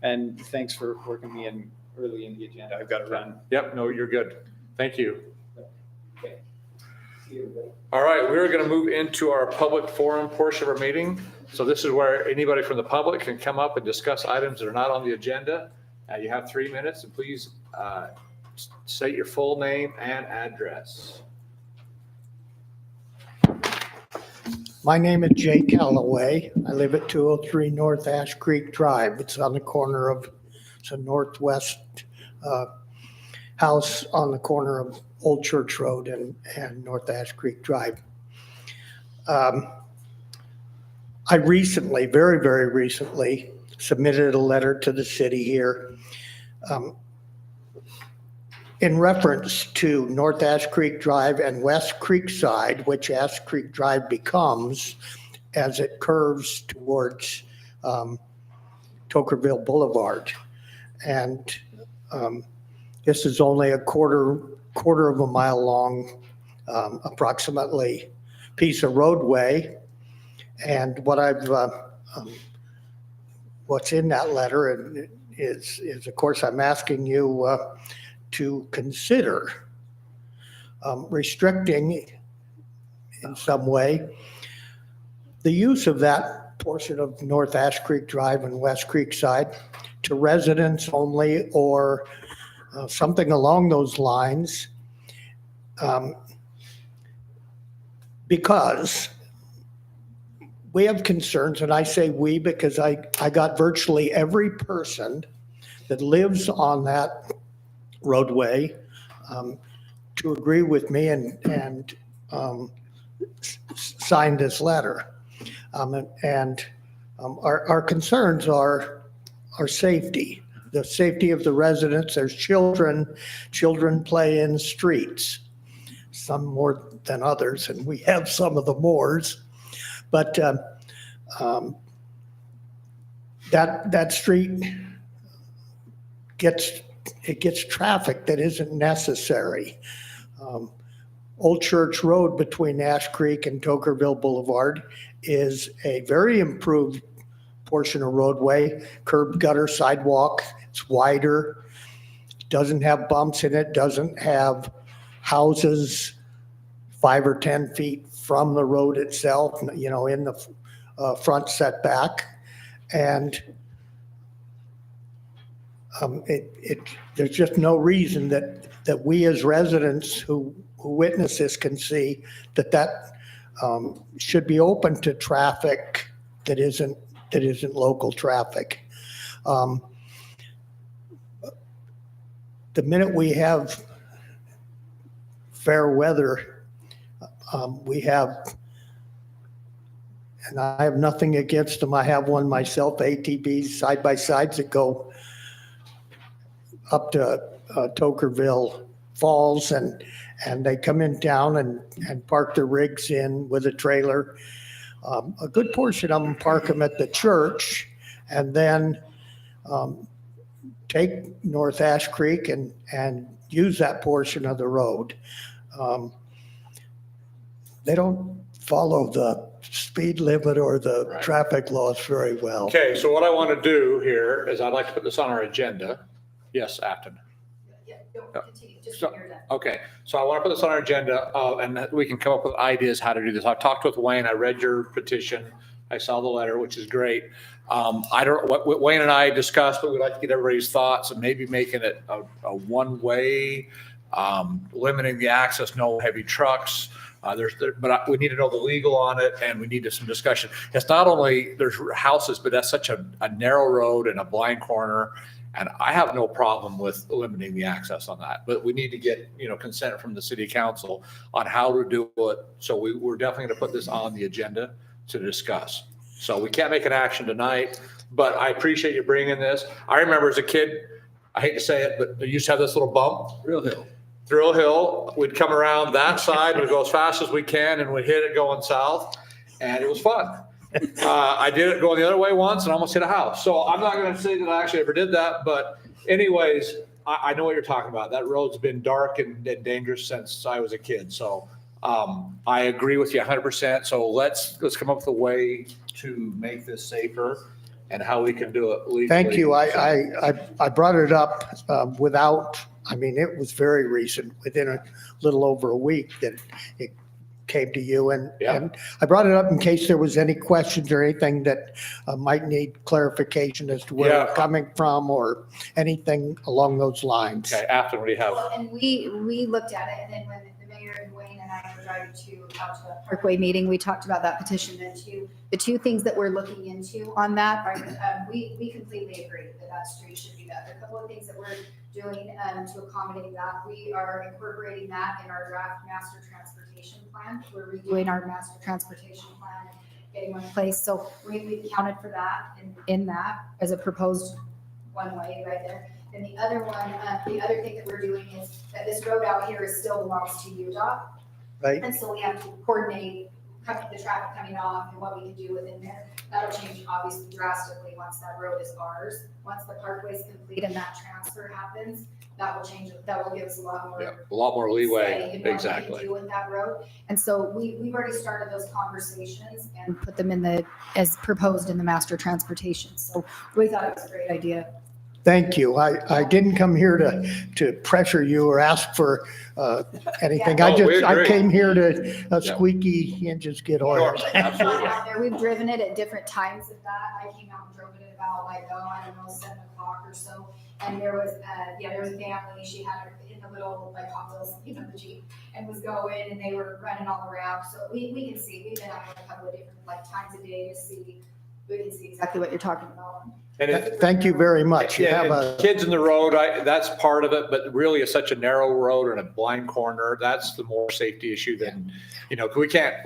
And thanks for working me in early in the agenda. I've got to run. Yep, no, you're good. Thank you. All right, we're going to move into our public forum portion of our meeting. So this is where anybody from the public can come up and discuss items that are not on the agenda. You have 3 minutes, and please state your full name and address. My name is Jay Calloway. I live at 203 North Ash Creek Drive. It's on the corner of, it's a northwest house on the corner of Old Church Road and North Ash Creek Drive. I recently, very, very recently, submitted a letter to the city here in reference to North Ash Creek Drive and West Creekside, which Ash Creek Drive becomes as it curves towards Tokerville Boulevard. And this is only a quarter of a mile long, approximately, piece of roadway. And what what's in that letter, and is, of course, I'm asking you to consider restricting in some way the use of that portion of North Ash Creek Drive and West Creek side to residents only, or something along those lines. Because we have concerns, and I say we because I got virtually every person that lives on that roadway to agree with me and sign this letter. Our concerns are safety, the safety of the residents. There's children play in streets, some more than others, and we have some of the mores. But that street gets traffic that isn't necessary. Old Church Road between Ash Creek and Tokerville Boulevard is a very improved portion of roadway, curb gutter sidewalk. It's wider, doesn't have bumps in it, doesn't have houses 5 or 10 feet from the road itself, you know, in the front setback. And there's just no reason that we as residents who witness this can see that should be open to traffic that isn't local traffic. The minute we have fair weather, we have, and I have nothing against them. I have one myself, ATVs, side-by-sides that go up to Tokerville Falls, and they come in town and park their rigs in with a trailer. A good portion of them park them at the church and then take North Ash Creek and use that portion of the road. They don't follow the speed limit or the traffic laws very well. Okay, so what I want to do here is I'd like to put this on our agenda. Yes, Afton. Yeah, continue, just So- when you're done. Okay, so I want to put this on our agenda, and we can come up with ideas how to do this. I've talked with Wayne, I read your petition, I saw the letter, which is great. What Wayne and I discussed, but we'd like to get everybody's thoughts and maybe making it a one-way, limiting the access, no heavy trucks. But we need to know the legal on it, and we need some discussion. It's not only, there's houses, but that's such a narrow road and a blind corner. And I have no problem with limiting the access on that, but we need to get, consent from the city council on how to do it. So we're definitely going to put this on the agenda to discuss. So we can't make an action tonight, but I appreciate you bringing this. I remember as a kid, I hate to say it, but they used to have this little bump. Thrill Hill. We'd come around that side, we'd go as fast as we can, and we'd hit it going south, and it was fun. I did it going the other way once and almost hit a house. So I'm not going to say that I actually ever did that, but anyways, I know what you're talking about. That road's been dark and dangerous since I was a kid. So I agree with you 100%. So let's come up with a way to make this safer and how we can do it legally. Thank you. I brought it up it was very recent, within a little over a week that it came to you. And I brought it up in case there was any questions or anything that might need clarification as to where we're coming from or anything along those lines. Okay, Afton, what do you have? Well, and we looked at it, and then when the mayor and Wayne and I were driving out to a Parkway meeting, we talked about that petition. And the two things that we're looking into on that are, we completely agree that street should be that. There are a couple of things that we're doing to accommodate that. We are incorporating that in our draft master transportation plan. We're redoing our master transportation plan and getting one in place. So we counted for that in that as a proposed one way right there. And the other one, the other thing that we're doing is that this road out here still belongs to UDOT. Right. And so we have to coordinate the traffic coming off and what we can do within there. That'll change obviously drastically once that road is ours. Once the parkway is complete and that transfer happens, that will change, that will give us a lot more leeway. say in what we Exactly. can do with that road. And so we've already started those conversations and put them as proposed in the master transportation. So we thought it was a great idea. Thank you. I didn't come here to pressure you or ask for anything. Yeah. Oh, we I agree. came here to squeaky hinges get oiled. Absolutely. Out there, we've driven it at different times of that. I came out and drove it at about like, I don't know, 7 o'clock or so. And there was a family, she had her in the little like Hot Wheels, the Jeep, and was going and they were running all around. So we can see, we've been out a couple of different like times a day to see, we can see exactly what you're talking about. And it, Thank you very much. You yeah, have and a, kids in the road, that's part of it, but really it's such a narrow road and a blind corner. That's the more safety issue than, we can't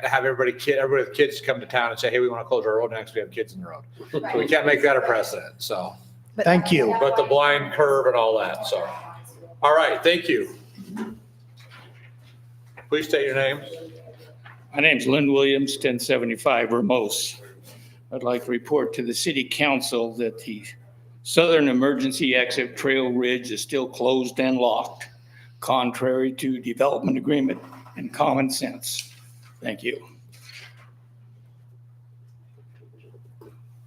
have everybody with kids come to town and say, hey, we want to close our road next, we have kids in the road. So we can't make that a precedent, so. thank you. But the blind curve and all that, so. All right, thank you. Please state your name. My name's Lynn Williams, 1075 Ramos. I'd like to report to the city council that the southern emergency exit Trail Ridge is still closed and locked, contrary to development agreement and common sense. Thank you.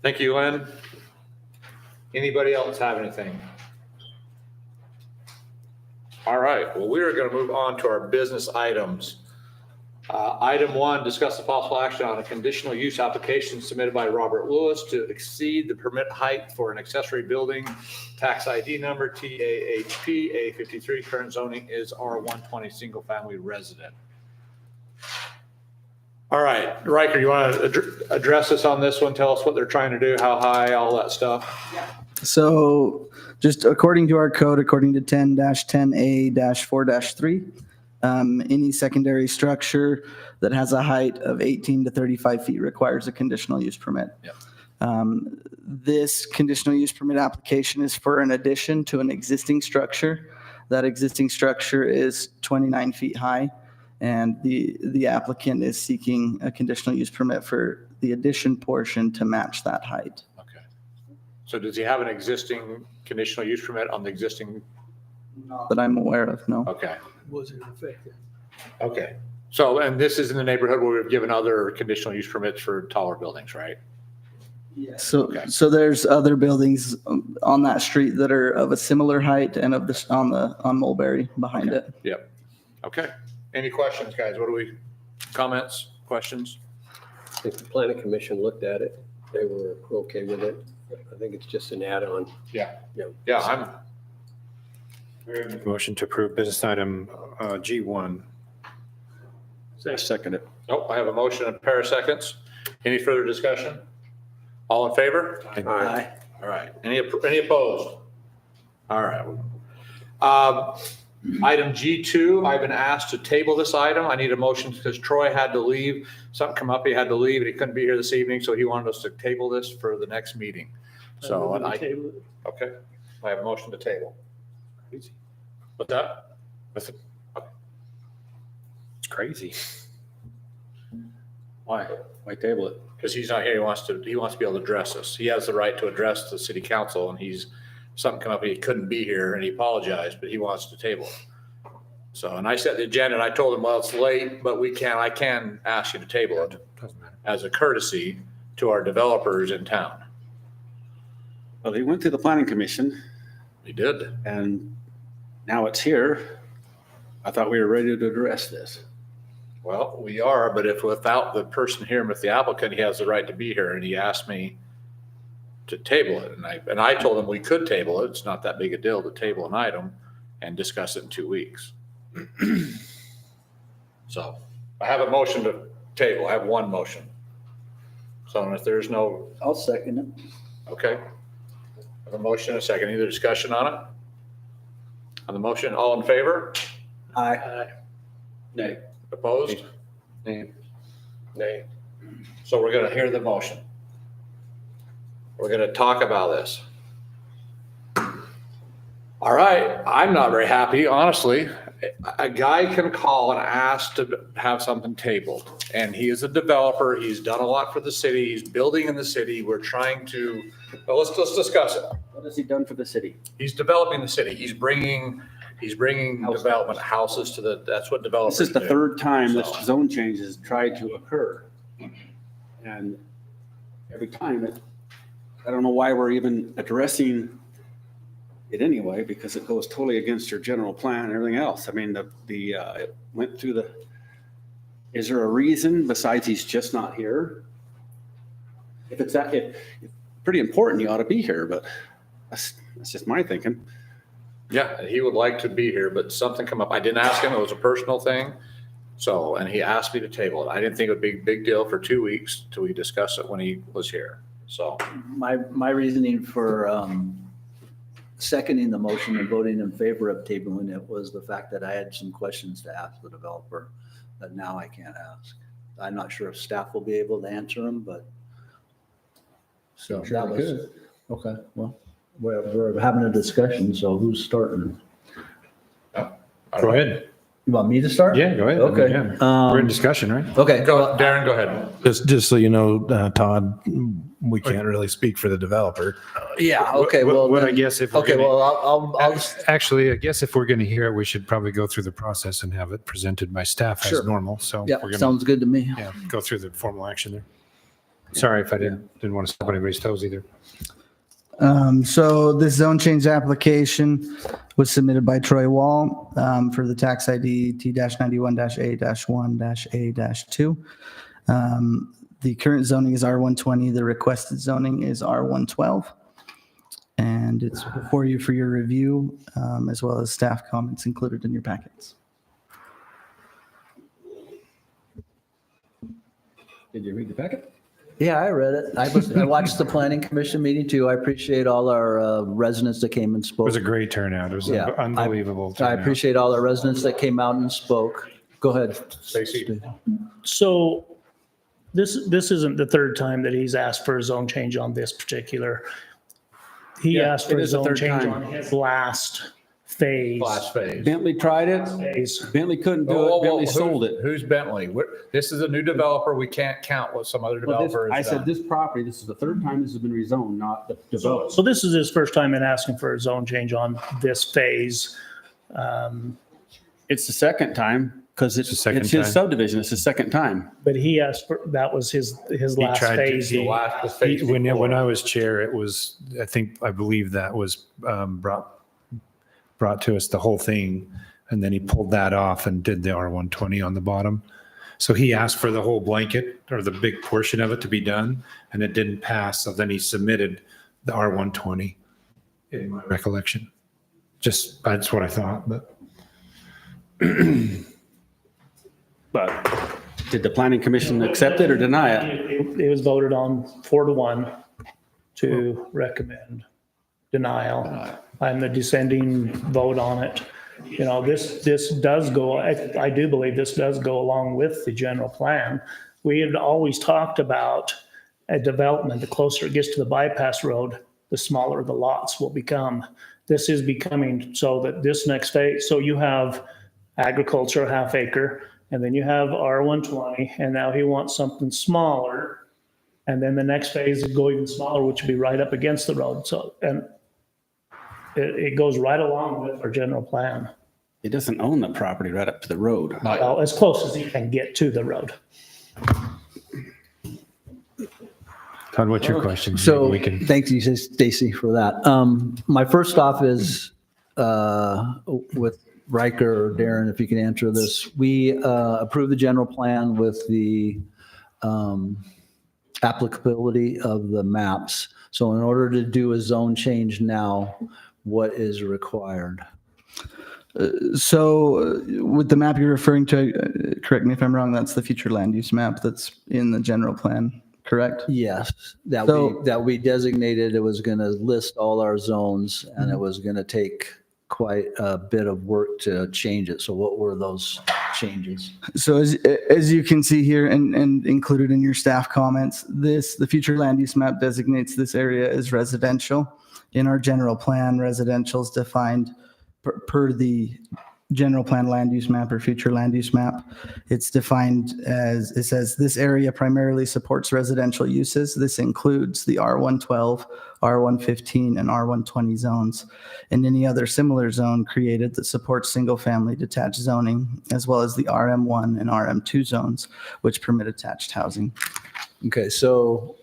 Thank you, Lynn. Anybody else have anything? All right, well, we are going to move on to our business items. Item 1, discuss the possible action on a conditional use application submitted by Robert Lewis to exceed the permit height for an accessory building, tax ID number TAHP A53, current zoning is R120 single family resident. All right, Riker, you want to address us on this one? Tell us what they're trying to do, how high, all that stuff. So just according to our code, according to 10-10A-4-3, any secondary structure that has a height of 18 to 35 feet requires a conditional use permit. Yep. This conditional use permit application is for an addition to an existing structure. That existing structure is 29 feet high, and the applicant is seeking a conditional use permit for the addition portion to match that height. Okay. So does he have an existing conditional use permit on the existing? Not that I'm aware of, no. Okay. Was it effective? Okay. So, and this is in the neighborhood where we've given other conditional use permits for taller buildings, right? So, Okay. so there's other buildings on that street that are of a similar height and of this on Mulberry behind it. Yep. Okay. Any questions, guys? Comments, questions? I think the planning commission looked at it. They were okay with it. I think it's just an add-on. Yeah. Yeah. Yeah, Motion to approve business item G1. Second it. I have a motion and a pair of seconds. Any further discussion? All in favor? Aye. All right. Any opposed? All right. Item G2, I've been asked to table this item. I need a motion because Troy had to leave. Something come up, he had to leave and he couldn't be here this evening, so he wanted us to table this for the next meeting. So, okay, I have a motion to table. What's that? It's crazy. Why table it? Because he's not here, he wants to be able to address us. He has the right to address the city council, and something come up, he couldn't be here, and he apologized, but he wants to table it. So, and I set the agenda, and I told him, well, it's late, but I can ask you to table it as a courtesy to our developers in town. Well, he went to the planning commission He did. and now it's here. I thought we were ready to address this. Well, we are, but if without the person here with the applicant, he has the right to be here, and he asked me to table it, and I told him we could table it. It's not that big a deal to table an item and discuss it in 2 weeks. So I have a motion to table. I have one motion. So if there's no, I'll second it. okay. I have a motion and a second. Any other discussion on it? On the motion, all in favor? Aye. Nay. Opposed? Nay. So we're going to hear the motion. We're going to talk about this. All right, I'm not very happy, honestly. A guy can call and ask to have something tabled, and he is a developer. He's done a lot for the city. He's building in the city. We're trying to, well, let's discuss it. What has he done for the city? He's developing the city. He's bringing development houses to that's what developers do. This is the third time this So- zone change has tried to occur. And every time I don't know why we're even addressing it anyway, because it goes totally against your general plan and everything else. I mean, it went through is there a reason besides he's just not here? If it's pretty important, you ought to be here, but that's just my thinking. Yeah, he would like to be here, but something come up. I didn't ask him. It was a personal thing. So, and he asked me to table it. I didn't think it would be a big deal for 2 weeks till we discussed it when he was here. So, My reasoning for seconding the motion and voting in favor of tabling it was the fact that I had some questions to ask the developer that now I can't ask. I'm not sure if staff will be able to answer them, but so that was, okay, well, we're having a discussion, so who's starting? Go ahead. You want me to start? Yeah, go ahead. Okay. Yeah. We're in discussion, right? Okay. Darren, go ahead. Just so you know, Todd, we can't really speak for the developer. Yeah, okay, well. What I then- guess if we're Okay, gonna- well, I'll Actually, I guess if we're going to hear it, we should probably go through the process and have it presented by staff Sure. as normal. So yeah, we're going to sounds good to me. go through the formal action there. Sorry if I didn't want to step on anybody's toes either. So this zone change application was submitted by Troy Wall for the tax ID T-91-A-1-A-2. The current zoning is R120. The requested zoning is R112. And it's before you for your review, as well as staff comments included in your packets. Did you read the packet? Yeah, I read it. I watched the planning commission meeting too. I appreciate all our residents that came and It spoke. was a great turnout. It was Yeah, unbelievable. I turnout. appreciate all our residents that came out and spoke. Go ahead. Stacy. So this isn't the third time that he's asked for a zone change on this particular. He Yeah, asked for it a is the zone third change time. on his last phase. Last phase. Bentley tried it. Phase. Bentley couldn't Whoa, do whoa, it. whoa, Bentley who's- sold it. Who's Bentley? This is a new developer. We can't count what some other developer I has said done. this property, this is the third time this has been rezoned, not the developer. So this is his first time in asking for a zone change on this phase. It's the second time because the second it's his time. subdivision. It's the second time. But he asked for, that was his last tried to- phase. The last phase When before. I was chair, it was, I believe that was brought to us, the whole thing. And then he pulled that off and did the R120 on the bottom. So he asked for the whole blanket or the big portion of it to be done, and it didn't pass. So then he submitted the R120 in my recollection. That's what I thought, but. But did the planning commission accept it or deny it? It was voted on 4-1 to recommend denial. I'm the dissenting vote on it. You know, this does go, I do believe this does go along with the general plan. We had always talked about a development, the closer it gets to the bypass road, the smaller the lots will become. This is becoming so that this next phase, so you have agriculture, half acre, and then you have R120, and now he wants something smaller. And then the next phase would go even smaller, which would be right up against the road. So, and it goes right along with our general plan. It doesn't own the property right up to the road. Well, as close as he can get to the road. Todd, what's your question? So, We can- thank you, Stacy, for that. My first off is with Riker or Darren, if you can answer this. We approved the general plan with the applicability of the maps. So in order to do a zone change now, what is required? So with the map you're referring to, correct me if I'm wrong, that's the future land use map that's in the general plan, correct? Yes, that So- we designated, it was going to list all our zones and it was going to take quite a bit of work to change it. So what were those changes? So as you can see here and included in your staff comments, the future land use map designates this area as residential. In our general plan, residential is defined per the general plan land use map or future land use map. It's defined as, it says, this area primarily supports residential uses. This includes the R112, R115, and R120 zones, and any other similar zone created that supports single-family detached zoning, as well as the RM1 and RM2 zones, which permit attached housing. Okay, so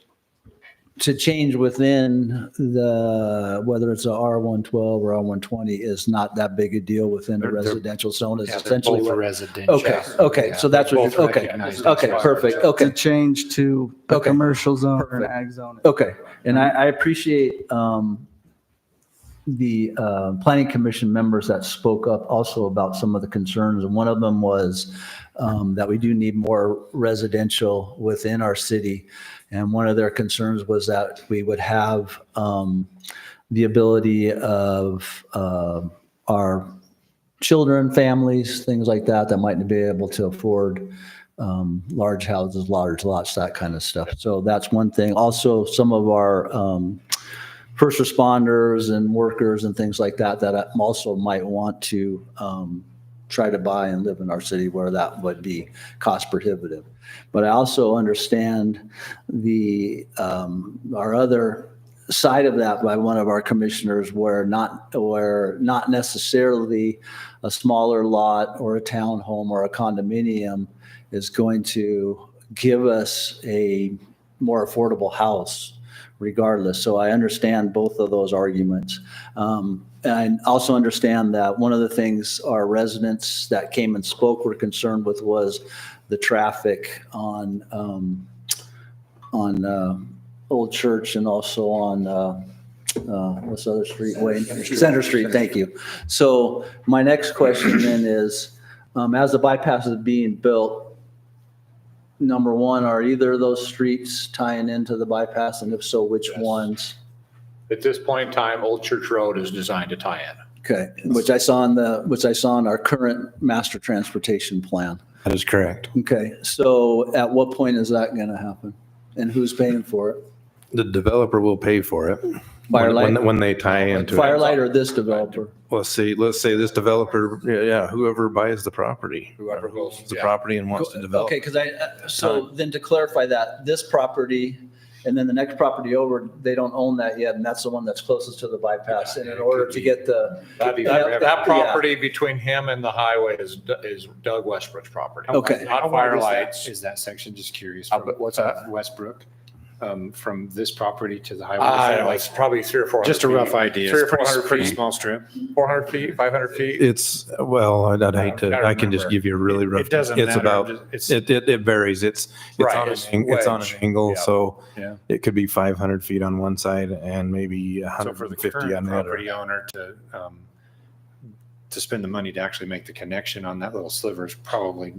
to change within the, whether it's a R112 or R120 is not that big a deal within the They're- residential zone is Yeah, they're essentially. both what- residential. Okay, okay, Yeah, so that's what both you're, okay, recognized as okay, perfect, residential. okay. To change to a Okay. commercial zone or an Perfect. ag zone. Okay, and I appreciate the planning commission members that spoke up also about some of the concerns. And one of them was that we do need more residential within our city. And one of their concerns was that we would have the ability of our children, families, things like that, that might be able to afford large houses, large lots, that kind of stuff. So that's one thing. Also, some of our first responders and workers and things like that, that also might want to try to buy and live in our city where that would be cost prohibitive. But I also understand the, our other side of that by one of our commissioners where not necessarily a smaller lot or a townhome or a condominium is going to give us a more affordable house regardless. So I understand both of those arguments. And I also understand that one of the things our residents that came and spoke were concerned with was the traffic on Old Church and also on, what's the other street? Wayne? Center Street, thank you. So my next question then is, as the bypass is being built, number one, are either of those streets tying into the bypass? And if so, which Yes. ones? At this point in time, Old Church Road is designed to tie in. Okay, which I saw in our current master transportation plan. That is correct. Okay, so at what point is that gonna happen? And who's paying for it? The developer will pay for it. Firelight? When they tie into it. Firelight or this developer? Let's say this developer, yeah, whoever buys the property. Whoever goes, The yeah. property and wants to develop. Okay, because so then to clarify that, this property and then the next property over, they don't own that yet, and that's the one that's closest to the bypass. And in order to get the, That property between him and the highway is Doug Westbrook's property. Okay. Not Firelights. Is that section, just curious? But what's that? Westbrook, from this property to the highway? I don't know, it's probably 300 or 400. Just a feet. rough idea. 300 or It's pretty- 400 pretty feet. small strip. 400 feet, 500 feet. It's, well, I'd hate to, Gotta I can just remember. give you a really rough. It doesn't It's matter. about, It's- it varies. It's Right, on it's it's on an wedge. angle, Yeah. so Yeah. it could be 500 feet on one side and maybe So for the 150 current on the other. property owner to spend the money to actually make the connection on that little sliver is probably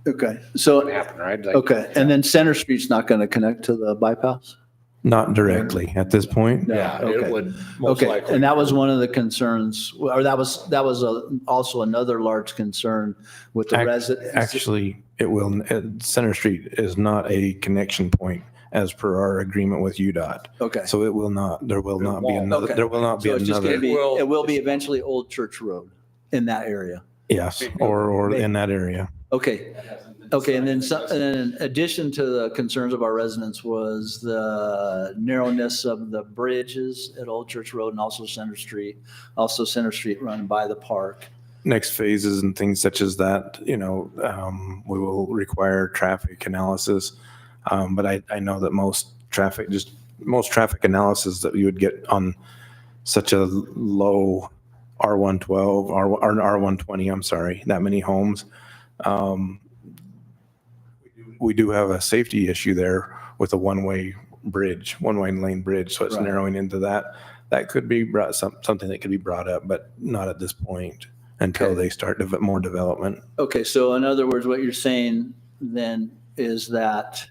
okay, going so, to happen, right? Like, okay, and then Center Street's not gonna connect to the bypass? Not directly at this point. No, Yeah, okay. it would most Okay, likely. and that was one of the concerns, or that was also another large concern with the residents. Actually, it will, Center Street is not a connection point as per our agreement with UDOT. Okay. So it will not, there will not be won't. another, Okay. there will not be So it's just gonna another, be, Will- it will be eventually Old Church Road in that area. yes, or in that area. Okay, okay, and then in addition to the concerns of our residents was the narrowness of the bridges at Old Church Road and also Center Street run by the park. Next phases and things such as that, we will require traffic analysis. But I know that most traffic analysis that you would get on such a low R112 or R120, I'm sorry, that many homes. We do have a safety issue there with a one-way lane bridge. So it's Right. narrowing into that. That could be something that could be brought up, but not at this point until Okay. they start more development. Okay, so in other words, what you're saying then is that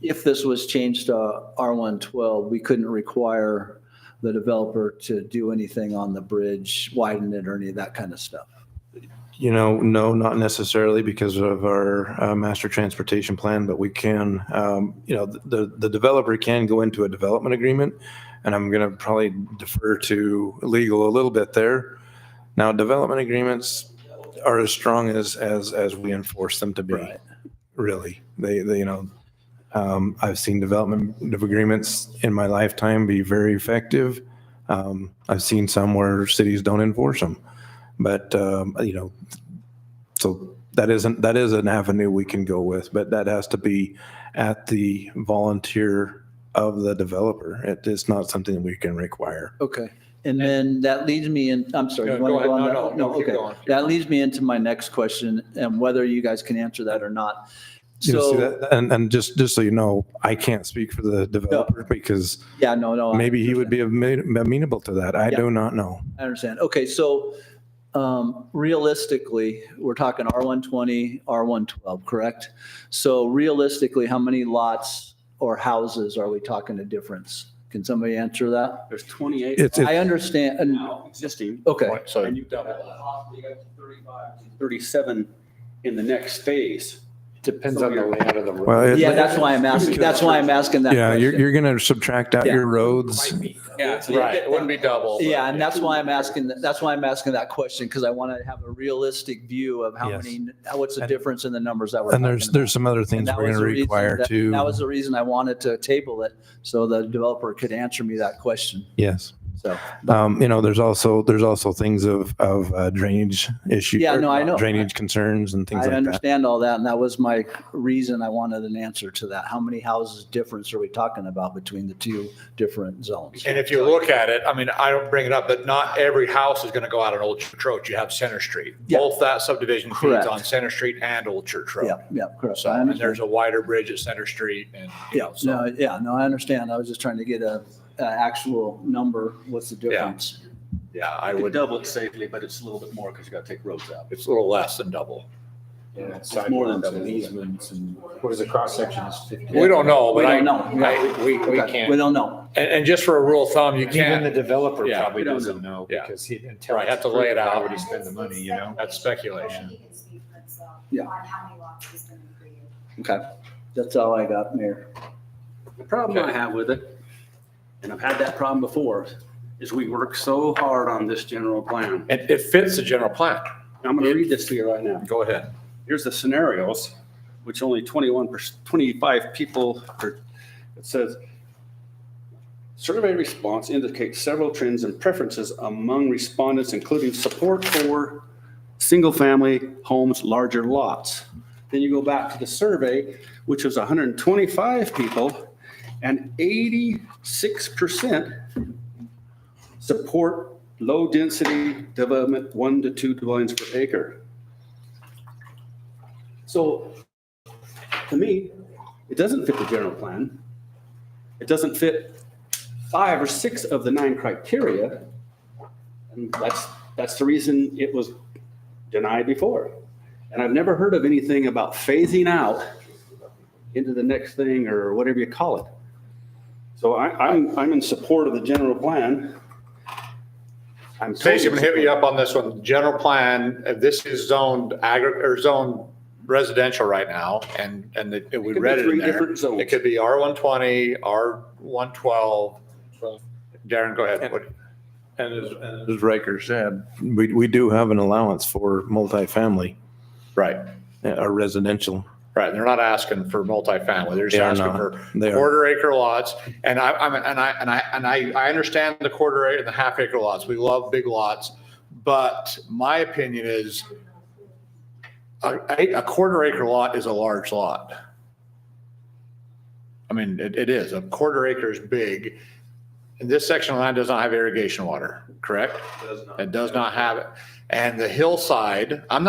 if this was changed to R112, we couldn't require the developer to do anything on the bridge, widen it or any of that kind of stuff. No, not necessarily because of our master transportation plan, but we can, the developer can go into a development agreement, and I'm going to probably defer to legal a little bit there. Now, development agreements are as strong as we enforce them to be. Right. Really, I've seen development agreements in my lifetime be very effective. I've seen some where cities don't enforce them. But, so that is an avenue we can go with, but that has to be at the volunteer of the developer. It is not something that we can require. Okay. And then that leads me in, I'm sorry. you Go wanna ahead. go on No, that? no, keep okay. going. That leads me into my next question and whether you guys can answer that or not. You know, see So, that- And just so you know, I can't speak for the developer because yeah, no. I maybe he would understand. be amenable to that. I Yeah. do not know. I understand. Okay, so realistically, we're talking R120, R112, correct? So realistically, how many lots or houses are we talking a difference? Can somebody answer that? There's 28 It's, I understand, and, now existing, okay, So and you've got possibly up to 35 to 37 in the next phase. depends on the layout of the road. well, yeah, that's why I'm asking that yeah, question. you're going to subtract out Yeah. your roads. Yeah, so you Right, get it wouldn't be double. but- Yeah, and that's why I'm asking that question, because I want to have a realistic view of how Yes. many, what's the And- difference in the numbers that we're And talking there's about. some other And things that we're going was to the reason require that- too. That was the reason I wanted to table it, so the developer could answer me that question, Yes. so. You know, there's also things of drainage issues. Yeah, no, I know. Drainage concerns and things I like that. understand all that, and that was my reason I wanted an answer to that. How many houses difference are we talking about between the two different zones? And if you look at it, I mean, I don't bring it up, but not every house is going to go out on Old Church Road. You have Center Street. Yeah. Both that subdivision feeds Correct. on Center Street and Old Church Road. Yeah, correct. So, I and understand. there's a wider bridge at Center Street and, you know, so. I understand. I was just trying to get a actual number. What's the difference? Yeah, I I would would, double it safely, but it's a little bit more because you got to take roads out. it's a little less than double. It's more than double. Easements and what is the cross section is 50. We don't know, We but don't know. we Okay, can't. We don't know. And just for a rule of thumb, you Even the can't, developer Yeah, probably we don't doesn't know Yeah. because he, until. Right, it's have to lay it approved, why out. would he spend the money, you know? that's speculation. He can speak for himself Yeah. on how many lots he's going to create. Okay, that's all I got, Mayor. The problem I Okay. have with it, and I've had that problem before, is we work so hard on this general plan. And it fits the general plan. I'm going to read this to you right now. Go ahead. Here's the scenarios, which only 25 people, it says, survey response indicates several trends and preferences among respondents, including support for single-family homes, larger lots. Then you go back to the survey, which was 125 people, and 86% support low-density development, 1 to 2 dwellings per acre. So, to me, it doesn't fit the general plan. It doesn't fit 5 or 6 of the 9 criteria. And that's the reason it was denied before. And I've never heard of anything about phasing out into the next thing or whatever you call it. So I'm in support of the general plan. I'm Stacy, I'm totally gonna hit you support- up on this one. General plan, this is zoned or zoned residential right now, and we It could be read it in 3 there. different zones. It could be R120, R112. Darren, go ahead. What- And as Riker said, we do have an allowance for multifamily Right, or residential. right. They're not asking for multifamily. They're just They are asking not. for They are. quarter acre lots. And I understand the quarter acre and the half acre lots. We love big lots. But my opinion is a quarter acre lot is a large lot. I mean, it is. A quarter acre is big. And this section of land does not have irrigation water, correct? It does not have it. And the hillside, I'm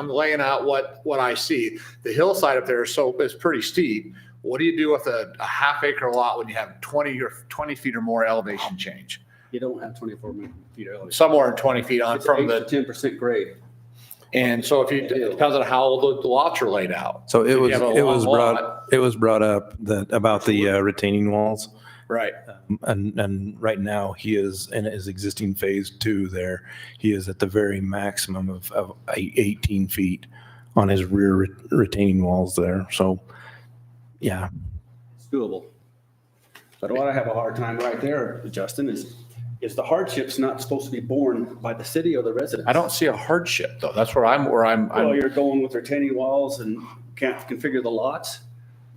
laying out what I see. The hillside up there is pretty steep. What do you do with a half acre lot when you have 20 feet or more elevation change? You don't have 24 feet elevation. Somewhere in 20 feet on It's from 8 the, to 10% grade. and so if you, it depends on how old the lots are laid out. So If you have a long it was brought up that about the retaining walls. Right. And right now he is in his existing phase 2 there. He is at the very maximum of 18 feet on his rear retaining walls there. So, yeah. It's doable. But what I have a hard time right there, Justin, is the hardship's not supposed to be borne by the city or the residents. I don't see a hardship though. That's where I'm Well, you're going with retaining walls and can't configure the lots.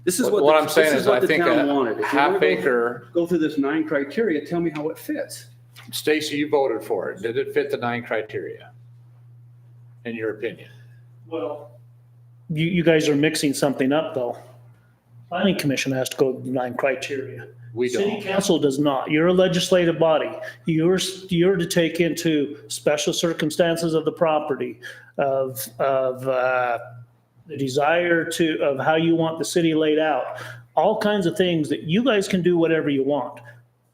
This is What what I'm saying is I the think town a wanted. If you wanna half acre, Go through this 9 criteria, tell me how it fits. Stacy, you voted for it. Did it fit the 9 criteria? In your opinion? Well, you guys are mixing something up though. Planning commission has to go to the 9 criteria. We City don't. council does not. You're a legislative body. You're to take into special circumstances of the property, of the desire of how you want the city laid out, all kinds of things that you guys can do whatever you want.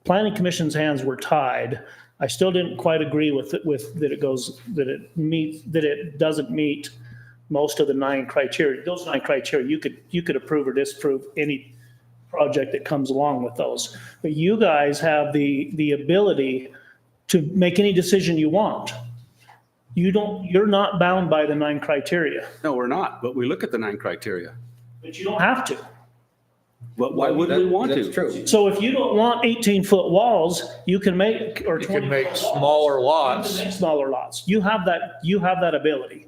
Planning commission's hands were tied. I still didn't quite agree with that it doesn't meet most of the 9 criteria. Those 9 criteria, you could approve or disapprove any project that comes along with those. But you guys have the ability to make any decision you want. You're not bound by the 9 criteria, No, we're not, but we look at the 9 criteria. but you don't have to. But why would we want to? That's true. So if you don't want 18-foot walls, you can make, or You can make 20-foot smaller walls. lots. You can make smaller lots. You have that ability.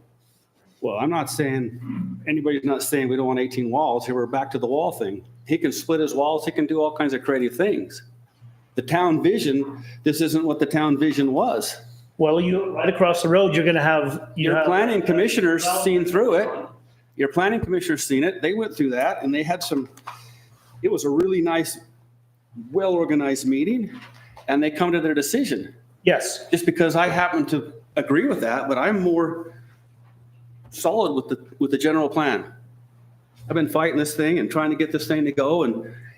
Well, I'm not saying, anybody's not saying we don't want 18 walls. Here, we're back to the wall thing. He can split his walls. He can do all kinds of creative things. The town vision, this isn't what the town vision was. Well, right across the road, you're gonna have. Your planning commissioner's seen through it. Your planning commissioner's seen it. They went through that and they had it was a really nice, well-organized meeting and they come to their decision. Yes. Just because I happen to agree with that, but I'm more solid with the general plan. I've been fighting this thing and trying to get this thing to go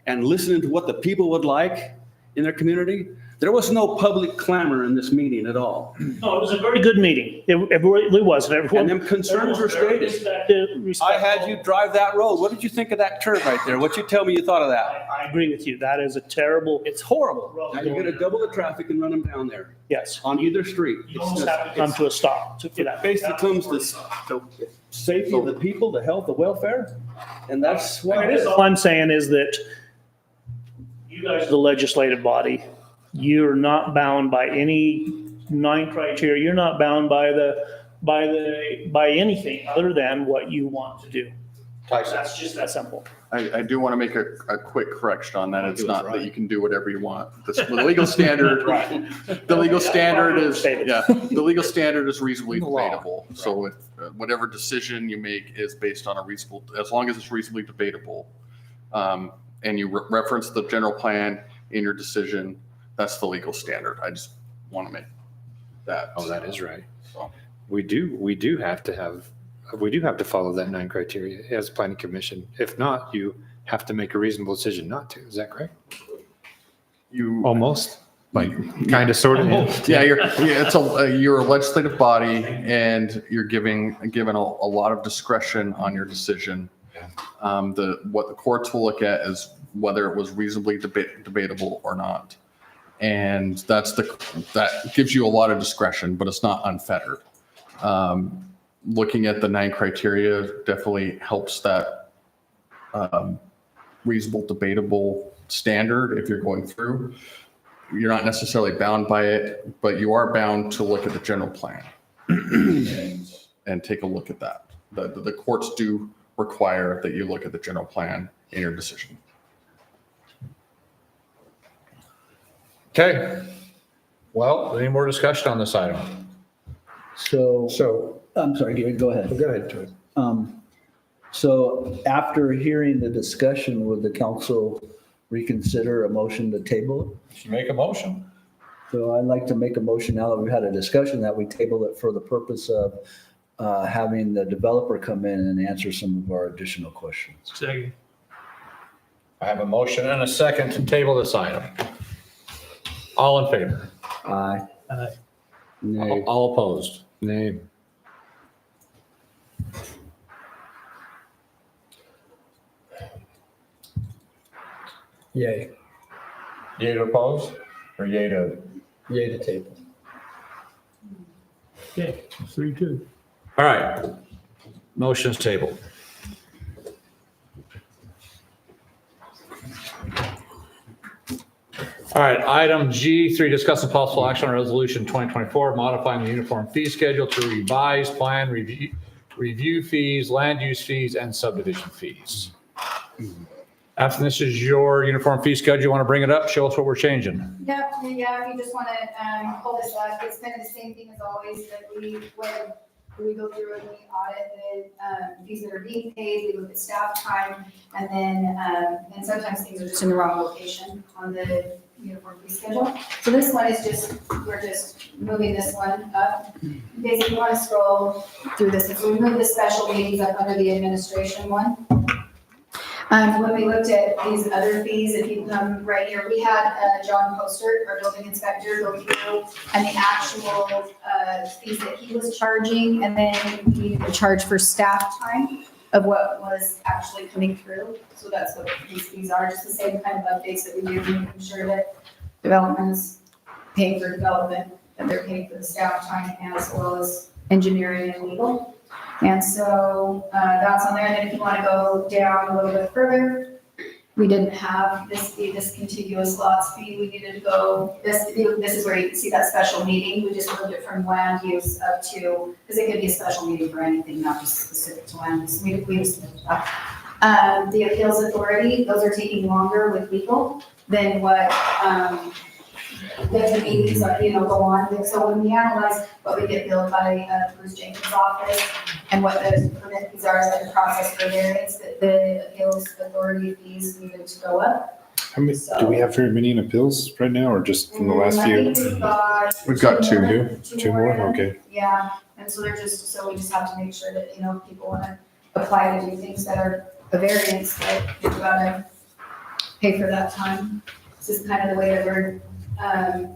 and listening to what the people would like in their community. There was no public clamor in this meeting at all. No, it was a very good meeting. It really was. And them concerns were stated. I had you drive that road. What did you think of that turn right there? What'd you tell me you thought of that? I agree with you. That is a terrible. It's horrible. Now you're gonna double the traffic and run them down there Yes. on either street. You almost have to come to a stop for that. Basically comes to the safety of the people, the health, the welfare, and that's what it is. All I'm saying is that you guys are the legislative body. You're not bound by any 9 criteria. You're not bound by anything other than what you want to do. That's just that simple. I do want to make a quick correction on that. It's not that you can do whatever you want. The legal standard, the legal standard is, the legal standard is reasonably debatable. So if whatever decision you make is based on a reasonable, as long as it's reasonably debatable, and you reference the general plan in your decision, that's the legal standard. I just want to make that. Oh, that is right. So. We do have to follow that 9 criteria as a planning commission. If not, you have to make a reasonable decision not to. Is that correct? You almost like kind of sort of. Yeah, you're a legislative body and you're given a lot of discretion on your decision. What the courts will look at is whether it was reasonably debatable or not. And that gives you a lot of discretion, but it's not unfettered. Looking at the 9 criteria definitely helps that reasonable debatable standard if you're going through. You're not necessarily bound by it, but you are bound to look at the general plan and take a look at that. The courts do require that you look at the general plan in your decision. Okay. Well, any more discussion on this item? So, I'm sorry, Gary, go ahead. Go ahead, Troy. So after hearing the discussion, would the council reconsider a motion to table it? Make a motion. So I'd like to make a motion now that we've had a discussion that we table it for the purpose of having the developer come in and answer some of our additional questions. Second. I have a motion and a second to table this item. All in favor? Aye. Nay. All opposed? Nay. Yay. Yay to oppose or yay to? Yay to table. Okay, 3-2. All right. Motion's tabled. All right, item G3, discuss and possible action on resolution 2024, modifying the uniform fee schedule to revise plan review fees, land use fees, and subdivision fees. After this is your uniform fee schedule, you want to bring it up? Show us what we're changing. Yeah, if you just want to pull this up, it's kind of the same thing as always, that we would We go through and we audit the fees that are being paid, we look at staff time, and then, and sometimes things are just in the wrong location on the uniform fee schedule. So this one is just, we're just moving this one up. Basically, you want to scroll through this. If we move the special meetings up under the administration one. When we looked at these other fees, if you come right here, we had John Poster, our building inspector, go through and the actual fees that he was charging, and then we needed to charge for staff time of what was actually coming through. So that's what these fees are, just the same kind of updates that we do, making sure that development is paying for development, that they're paying for the staff time as well as engineering and legal. And so that's on there. And then if you want to go down a little bit further, we didn't have this fee, this contiguous lots fee. We needed to go, this is where you can see that special meeting. We just moved it from land use up to, because it could be a special meeting for anything, not just specific to land use. We just moved it up. The appeals authority, those are taking longer with legal than what the meetings are, go on. So when we analyze what we get billed by Bruce Jenkins' office and what the permit fees are, like the process for variance, the appeals authority fees needed to go up. How many, do we have very many in appeals right now, or just from the last I few? think We've got two. Two more? Okay. Yeah, and so they're just, so we just have to make sure that, people want to apply to do things that are a variance, but you've got to pay for that time. This is kind of the way that we're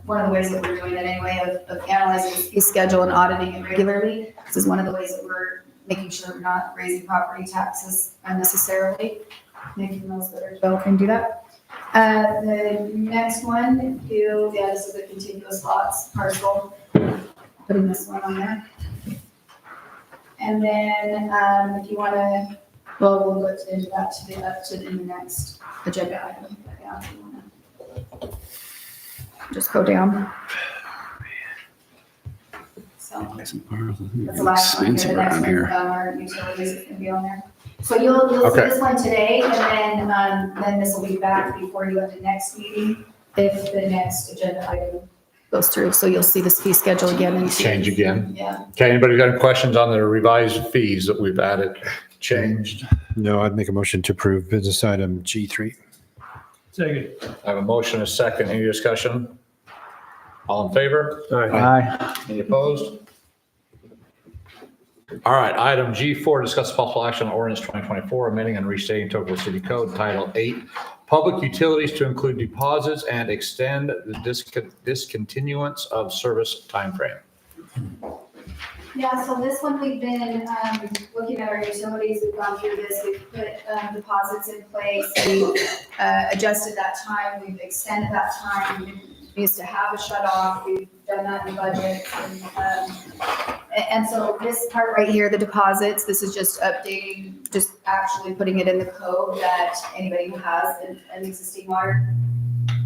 one of the ways that we're doing it anyway, of analyzing the fee schedule and auditing it regularly. This is one of the ways that we're making sure we're not raising property taxes unnecessarily, making those that are developing do that. The next one, this is a contiguous lots parcel, putting this one on there. And then if you want to, we'll look into that in the next agenda item. Yeah, if you wanna. Just go down. So that's the last one here. The next one, our utilities is gonna be on there. So you'll see this one today, and then this will be back before you have the next meeting, if the next agenda item goes through. So you'll see this fee schedule again. And Change again. Yeah. Okay, anybody got any questions on the revised fees that we've added, changed? No, I'd make a motion to approve business item G3. Second. I have a motion, a second. Any discussion? All in favor? Aye. Any opposed? All right, item G4, discuss possible action on ordinance 2024, amending and restating Tocqueville City Code, Title 8, Public Utilities to include deposits and extend the discontinuance of service timeframe. Yeah, so this one, we've been looking at our utilities, we've gone through this, we've put deposits in place, we adjusted that time, we've extended that time, we used to have a shut off, we've done that in the budget. And so this part right here, the deposits, this is just updating, just actually putting it in the code that anybody who has an existing water,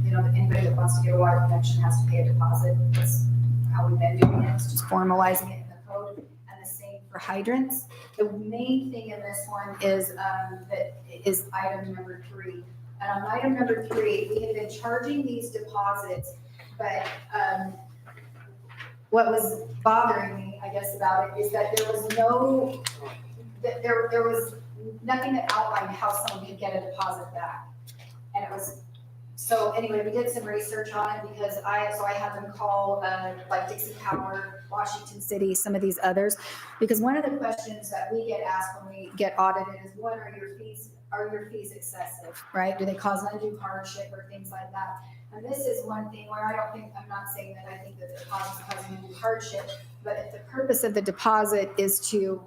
anybody that wants to get a water connection has to pay a deposit. That's how we've been doing it, it's just formalizing it in the code, and the same for hydrants. The main thing in this one is that is item number 3. And on item number 3, we have been charging these deposits, but what was bothering me, I guess, about it is that there was nothing that outlined how someone could get a deposit back. And it was, so anyway, we did some research on it because I had them call like Dixie Power, Washington City, some of these others, because one of the questions that we get asked when we get audited is, what are your fees? Are your fees excessive, right? Do they cause undue hardship or things like that? And this is one thing where I'm not saying that I think that the deposit is causing undue hardship, but if the purpose of the deposit is to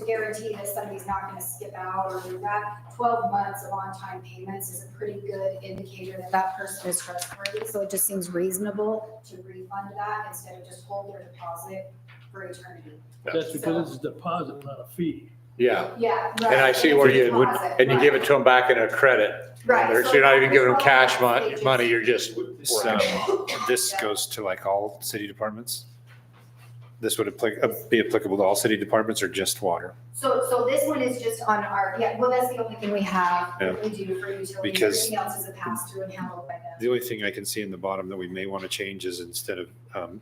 guarantee that somebody's not going to skip out or do that, 12 months of on-time payments is a pretty good indicator that that person is trustworthy. So it just seems reasonable to refund that instead of just hold their deposit for eternity. That's because it's a deposit, not a fee. Yeah. Yeah. Right. And I see where It's a you would, deposit, and you right. give it to them back in a credit. Right. So you're not even giving them cash They money, you're just So working. this goes to like all city departments? This would be applicable to all city departments or just water? So this one is just on our, well, that's the only thing we have, Yeah. that we do for utilities. Because Everything else is a pass through and handled by them. The only thing I can see in the bottom that we may want to change is instead of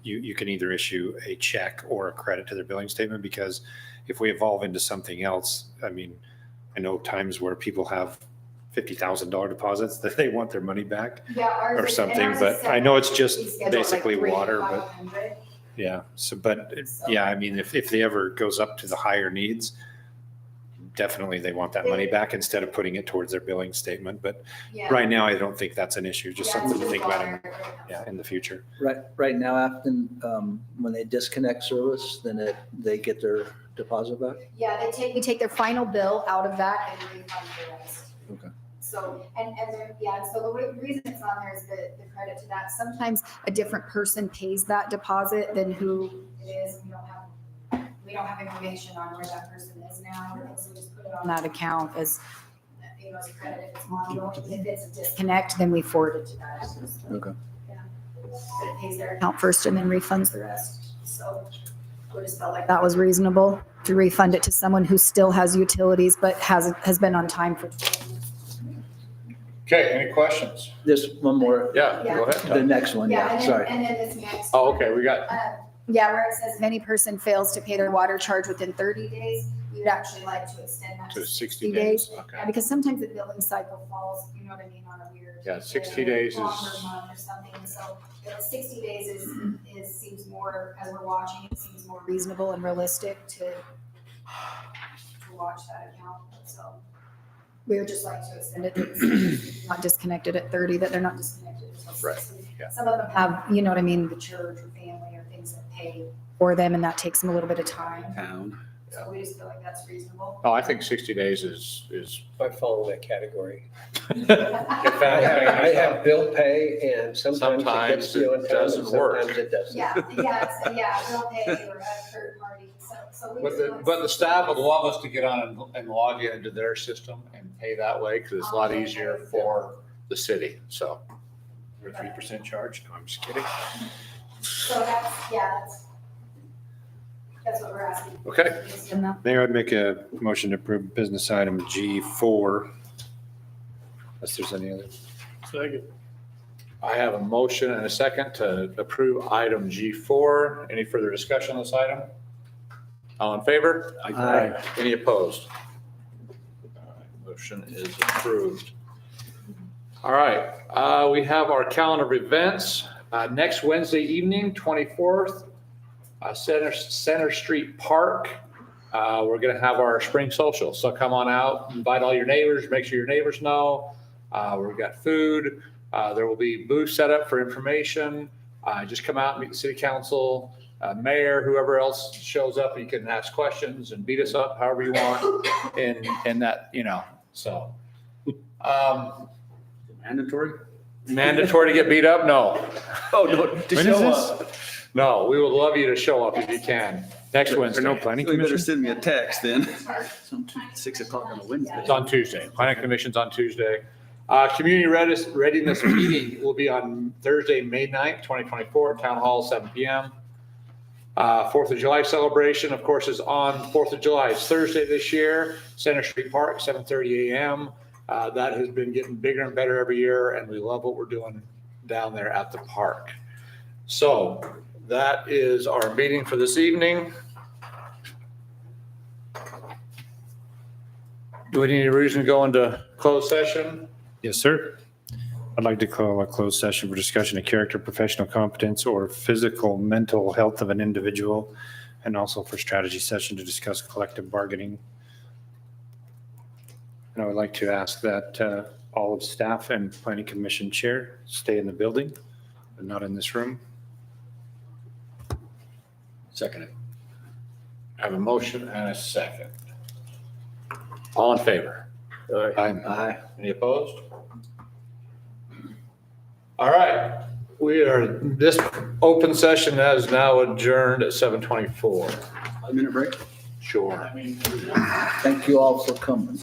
you can either issue a check or a credit to their billing statement, because if we evolve into something else, I mean, I know times where people have $50,000 deposits that they want their money back Yeah, ours or is- something, and ours is but I know it's separate. just We schedule like basically 3 to water, but 500. yeah. So, but yeah, I mean, if they ever goes up to the higher needs, definitely they want that money back instead of putting it towards their billing statement. But Yeah. right now, I don't think that's an issue, just Yeah, something it's to think about in, water. yeah, in the future. Right now, after, when they disconnect service, then they get their deposit back? Yeah, we take their final bill out of that and refund the rest. Okay. So, so the reason it's on there is the credit to that. Sometimes a different person pays that deposit than who it is. We don't have information on where that person is now, so we just put it on that account as, as a credit if it's ongoing. If it's a disconnect, then we forward it to that. Okay. Yeah. But it pays their account first and then refunds the rest. So we just felt like that was reasonable to refund it to someone who still has utilities but has been on time for. Okay, any questions? Just one more, Yeah, Yeah. go ahead. the Todd. next one, yeah, sorry. And then this next. Oh, okay, we got, Yeah, where it says if any person fails to pay their water charge within 30 days, we'd actually like to extend that to to 60 days. Yeah, Okay. because sometimes the billing cycle falls, you know what I mean, on a weird. Yeah, 60 days longer is- month or something, so 60 days seems more, as we're watching, it seems more reasonable and realistic to watch that account, so. We would just like to extend it, to not disconnected at 30, that they're not disconnected until 60. Right, yeah. Some of them have, you know what I mean, the church or family or things that pay for them, and that takes them a little bit of time. Town. So we just feel like that's reasonable. oh, I think 60 days is. I fall in that category. If I have bill pay and sometimes it gets Sometimes you on it time and doesn't work. sometimes it doesn't. They'll pay or a third party, so we. But just want the staff would love us to get on and log into their system and pay that way, because it's a lot easier for the city, so. Or 3% charge? No, I'm just kidding. So that's what we're asking. Okay. And that- Mayor, I'd make a motion to approve business item G4. Unless there's any other. Second. I have a motion and a second to approve item G4. Any further discussion on this item? All in favor? Aye. Any opposed? All right, motion is approved. All right, we have our calendar of events. Next Wednesday evening, 24th, Center Street Park. We're going to have our spring social. So come on out, invite all your neighbors, make sure your neighbors know. We've got food. There will be booths set up for information. Just come out and meet the city council, mayor, whoever else shows up. You can ask questions and beat us up however you want. And that, so. Mandatory? Mandatory to get beat up? No. Oh, no, to When show is this? up. No, we would love you to show up if you can. Next Wednesday. No planning You better commission? send me a text then. 6 o'clock on a Wednesday. It's on Tuesday. Planning Commission's on Tuesday. Community readiness meeting will be on Thursday, May 9th, 2024, Town Hall, 7 PM. 4th of July celebration, of course, is on 4th of July. It's Thursday this year, Center Street Park, 7:30 a.m. That has been getting bigger and better every year, and we love what we're doing down there at the park. So that is our meeting for this evening. Do we need a reason to go into closed session? Yes, sir. I'd like to call a closed session for discussion of character, professional competence, or physical, mental health of an individual, and also for strategy session to discuss collective bargaining. And I would like to ask that all of staff and planning commission chair stay in the building, but not in this room. Second. I have a motion and a second. All in favor? Aye. Any opposed? All right, this open session is now adjourned at 7:24. 5-minute break? Sure. Thank you all for coming.